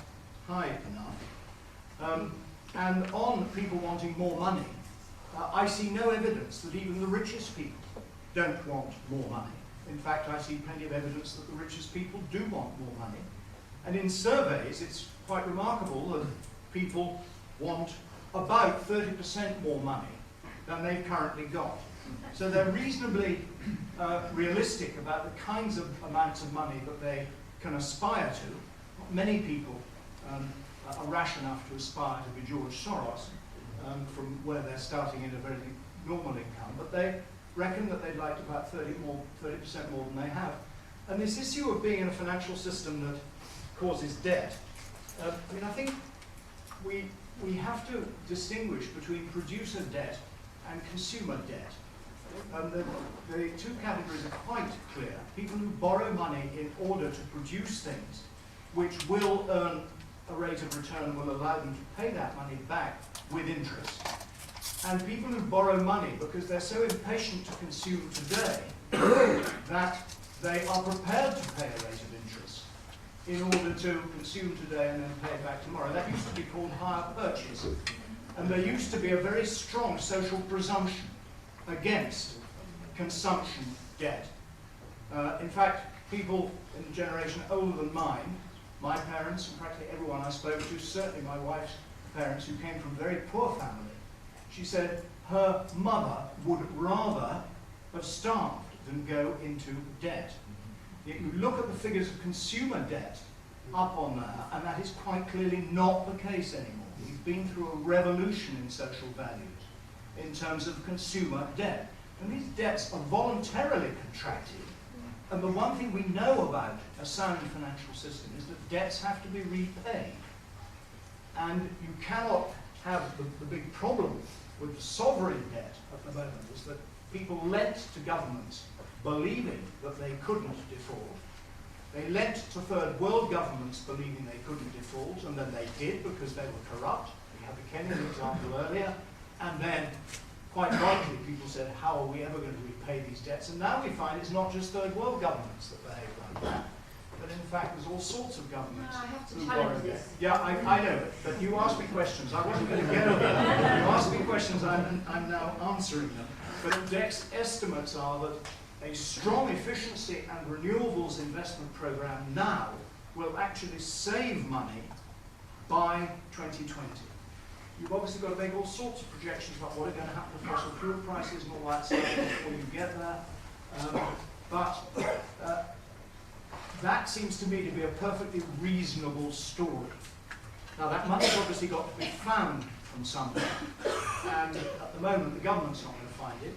high enough. And on people wanting more money, I see no evidence that even the richest people don't want more money. In fact, I see plenty of evidence that the richest people do want more money. And in surveys, it's quite remarkable that people want about 30% more money than they've currently got. So they're reasonably realistic about the kinds of amounts of money that they can aspire to. Many people are rash enough to aspire to be George Soros from where they're starting in a very normal income, but they reckon that they'd like about 30% more than they have. And this issue of being in a financial system that causes debt, I think we have to distinguish between producer debt and consumer debt. The two categories are quite clear. People who borrow money in order to produce things which will earn a rate of return and will allow them to pay that money back with interest. And people who borrow money because they're so impatient to consume today that they are prepared to pay a rate of interest in order to consume today and then pay it back tomorrow. That used to be called hire purchase. And there used to be a very strong social presumption against consumption debt. In fact, people in a generation older than mine, my parents and practically everyone I spoke to, certainly my wife's parents who came from a very poor family, she said her mother would rather have starved than go into debt. Yet you look at the figures of consumer debt up on there, and that is quite clearly not the case anymore. We've been through a revolution in social values in terms of consumer debt. And these debts are voluntarily contracted. And the one thing we know about a sound financial system is that debts have to be repaid. And you cannot have the big problem with the sovereign debt at the moment is that people lent to governments believing that they couldn't default. They lent to third world governments believing they couldn't default, and then they did because they were corrupt. We had the Kenyan example earlier. And then, quite rightly, people said, how are we ever going to repay these debts? And now we find it's not just third world governments that behave like that. But in fact, there's all sorts of governments I have to who challenge borrow this. debt. Yeah, I know it. But you asked me questions. I wasn't going to get over that. You asked me questions, I'm now answering them. But DEC's estimates are that a strong efficiency and renewables investment program now will actually save money by 2020. You've obviously got to make all sorts of projections about what are going to happen to fossil fuel prices and all that stuff before you get there. But that seems to me to be a perfectly reasonable story. Now that money's obviously got to be found from somewhere. And at the moment the government's not going to find it.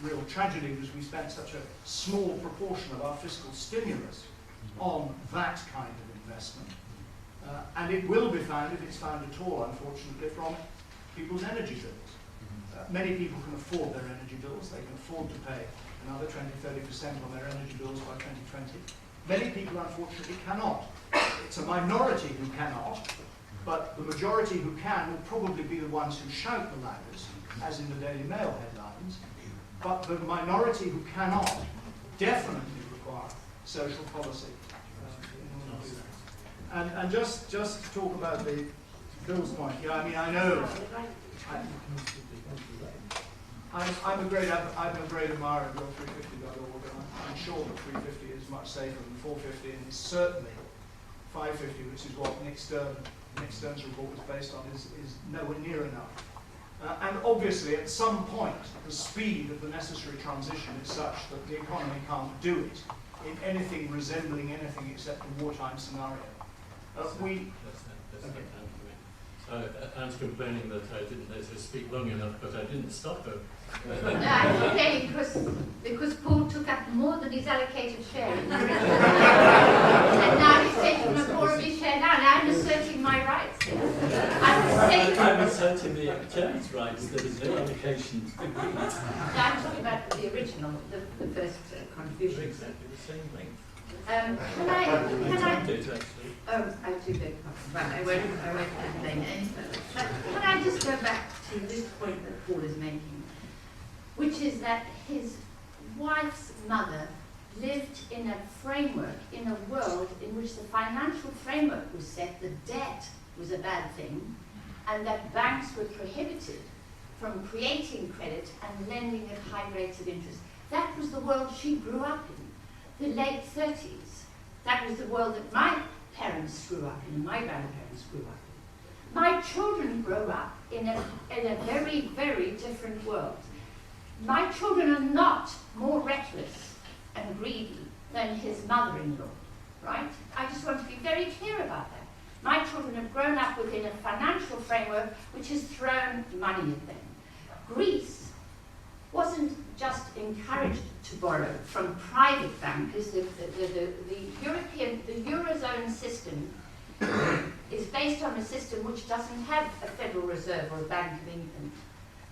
The real tragedy was we spent such a small proportion of our fiscal stimulus on that kind of investment. And it will be found, if it's found at all, unfortunately, from people's energy bills. Many people can afford their energy bills. They can afford to pay another 20-30% on their energy bills by 2020. Many people, unfortunately, cannot. It's a minority who cannot, but the majority who can will probably be the ones who shout the loudest, as in the Daily Mail headlines. But the minority who cannot definitely require social policy. And just to talk about the Bill's point, yeah, I mean, I know, I'm a great admirer of your 350.org, and I'm sure that 350 is much safer than 450, and certainly 550, which is what Nick Stern's report was based on, is nowhere near enough. And obviously, at some point, the speed of the necessary transition is such that the economy can't do it in anything resembling anything except a wartime scenario. We okay. Anne's complaining that I didn't let her speak long enough, but I didn't stop her. No, I'm complaining because Paul took up more than his allocated share. And now he's taking up more of his share now, and I'm asserting my rights here. I'm asserting the chairman's rights. There is no allocation to the Greens. No, I'm talking about the original, the first They're contribution. exactly the same length. Can I? Actually. Oh, I do beg your pardon. Right, I won't complain any further. But can I just go back to this point that Paul is making, which is that his wife's mother lived in a framework, in a world in which the financial framework was set, the debt was a bad thing, and that banks were prohibited from creating credit and lending at high rates of interest. That was the world she grew up in, the late 30s. That was the world that my parents grew up in and my grandparents grew up in. My children grow up in a very, very different world. My children are not more reckless and greedy than his mother-in-law, right? I just want to be very clear about that. My children have grown up within a financial framework which has thrown money at them. Greece wasn't just encouraged to borrow from private bankers. The Eurozone system is based on a system which doesn't have a Federal Reserve or a Bank of England.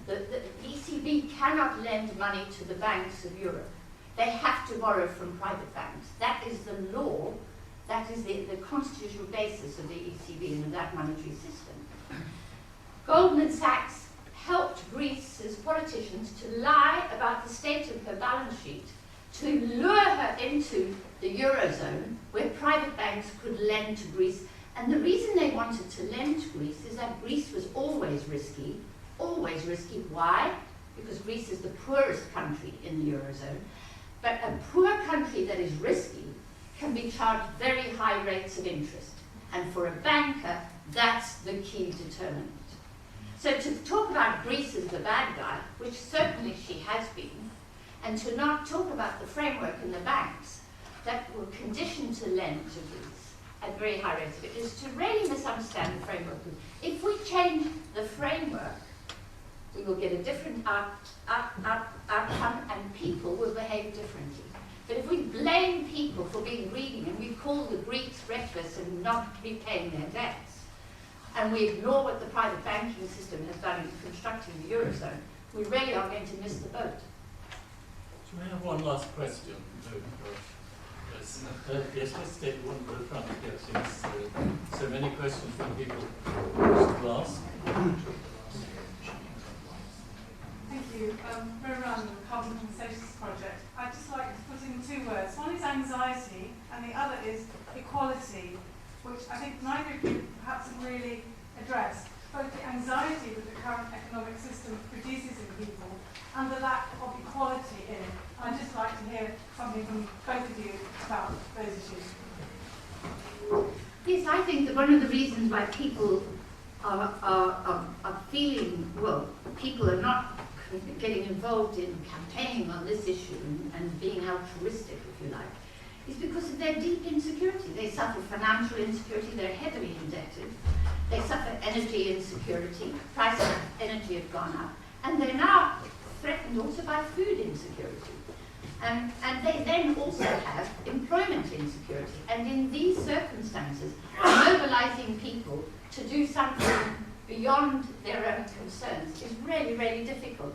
The ECB cannot lend money to the banks of Europe. They have to borrow from private banks. That is the law, that is the constitutional basis of the ECB and of that monetary system. Goldman Sachs helped Greece's politicians to lie about the state of her balance sheet, to lure her into the Eurozone, where private banks could lend to Greece. And the reason they wanted to lend to Greece is that Greece was always risky. Always risky. Why? Because Greece is the poorest country in the Eurozone. But a poor country that is risky can be charged very high rates of interest. And for a banker, that's the key determinant. So to talk about Greece as the bad guy, which certainly she has been, and to not talk about the framework and the banks that were conditioned to lend to Greece at very high rates of it, is to really misunderstand the framework. If we change the framework, we will get a different outcome and people will behave differently. But if we blame people for being greedy and we call the Greeks reckless and not repaying their debts, and we ignore what the private banking system has done in constructing the Eurozone, we really are going to miss the boat. Do we have one last question? Yes, let's take one at the front here, since so many questions from people to ask. Thank you. Very random, Carbon Compensations Project. I'd just like to put in two words. One is anxiety, and the other is equality, which I think neither of you perhaps have really addressed. Both the anxiety that the current economic system produces in people and the lack of equality in it. I'd just like to hear something from both of you about those issues. Yes, I think that one of the reasons why people are feeling, well, people are not getting involved in campaigning on this issue and being altruistic, if you like, is because of their deep insecurity. They suffer financial insecurity, they're heavily indebted, they suffer energy insecurity, prices of energy have gone up, and they're now threatened also by food insecurity. And they then also have employment insecurity. And in these circumstances, mobilizing people to do something beyond their own concerns is really, really difficult.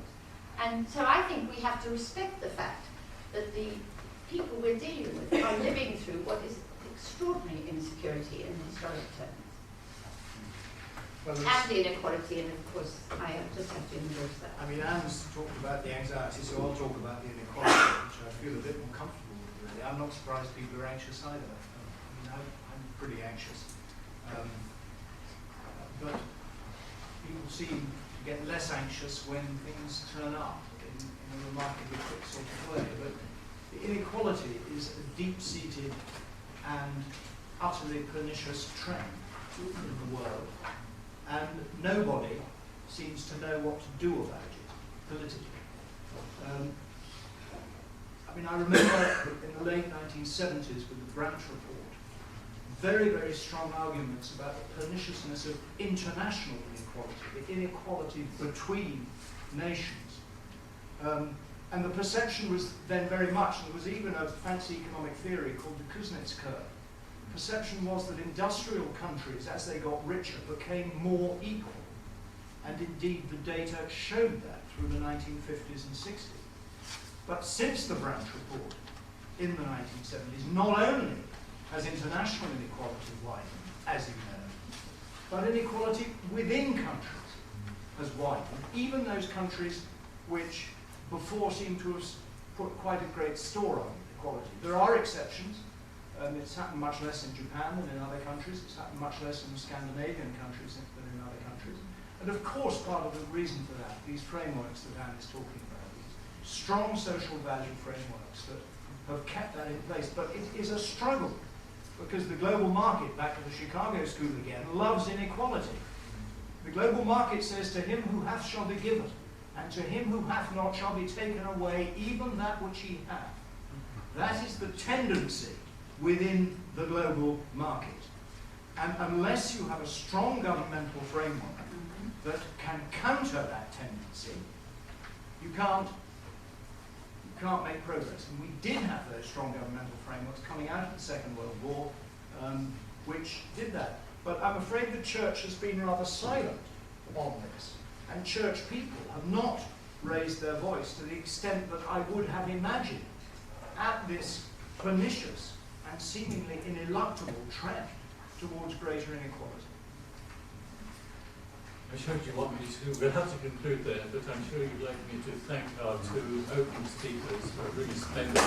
And so I think we have to respect the fact that the people we're dealing with are living through what is extraordinary insecurity in historic terms. Well, and the inequality, and of course, I just have to endorse that. I mean, Anne's talked about the anxiety, so I'll talk about the inequality, which I feel a bit more comfortable with, really. I'm not surprised people are anxious either. I mean, I'm pretty anxious. But people seem to get less anxious when things turn up in a remarkably quick sort of way. But the inequality is a deep-seated and utterly pernicious trend in the world. And nobody seems to know what to do about it politically. I mean, mean, I remember in the late 1970s with the Branch Report, very, very strong arguments about the perniciousness of international inequality, the inequality between nations. And the perception was then very much, and there was even a fancy economic theory called the Kuznets curve. Perception was that industrial countries, as they got richer, became more equal. And indeed, the data showed that through the 1950s and 60s. But since the Branch Report in the 1970s, not only has international inequality widened, as you know, but inequality within countries has widened, even those countries which before seemed to have put quite a great store on equality. There are exceptions. It's happened much less in Japan than in other countries. It's happened much less in the Scandinavian countries than in other countries. And of course, part of the reason for that, these frameworks that Anne is talking about, these strong social value frameworks that have kept that in place. But it is a struggle, because the global market, back to the Chicago School again, loves inequality. The global market says, to him who hath shall be given, and to him who hath not shall be taken away even that which he hath. That is the tendency within the global market. And unless you have a strong governmental framework that can counter that tendency, you can't make progress. And we did have those strong governmental frameworks coming out of the Second World War, which did that. But I'm afraid the church has been rather silent on this. And church people have not raised their voice to the extent that I would have imagined at this pernicious and seemingly ineluctable trend towards greater inequality. I'm sure you want me to, we'll have to conclude there, but I'm sure you'd like me to thank our two opening speakers for really splendid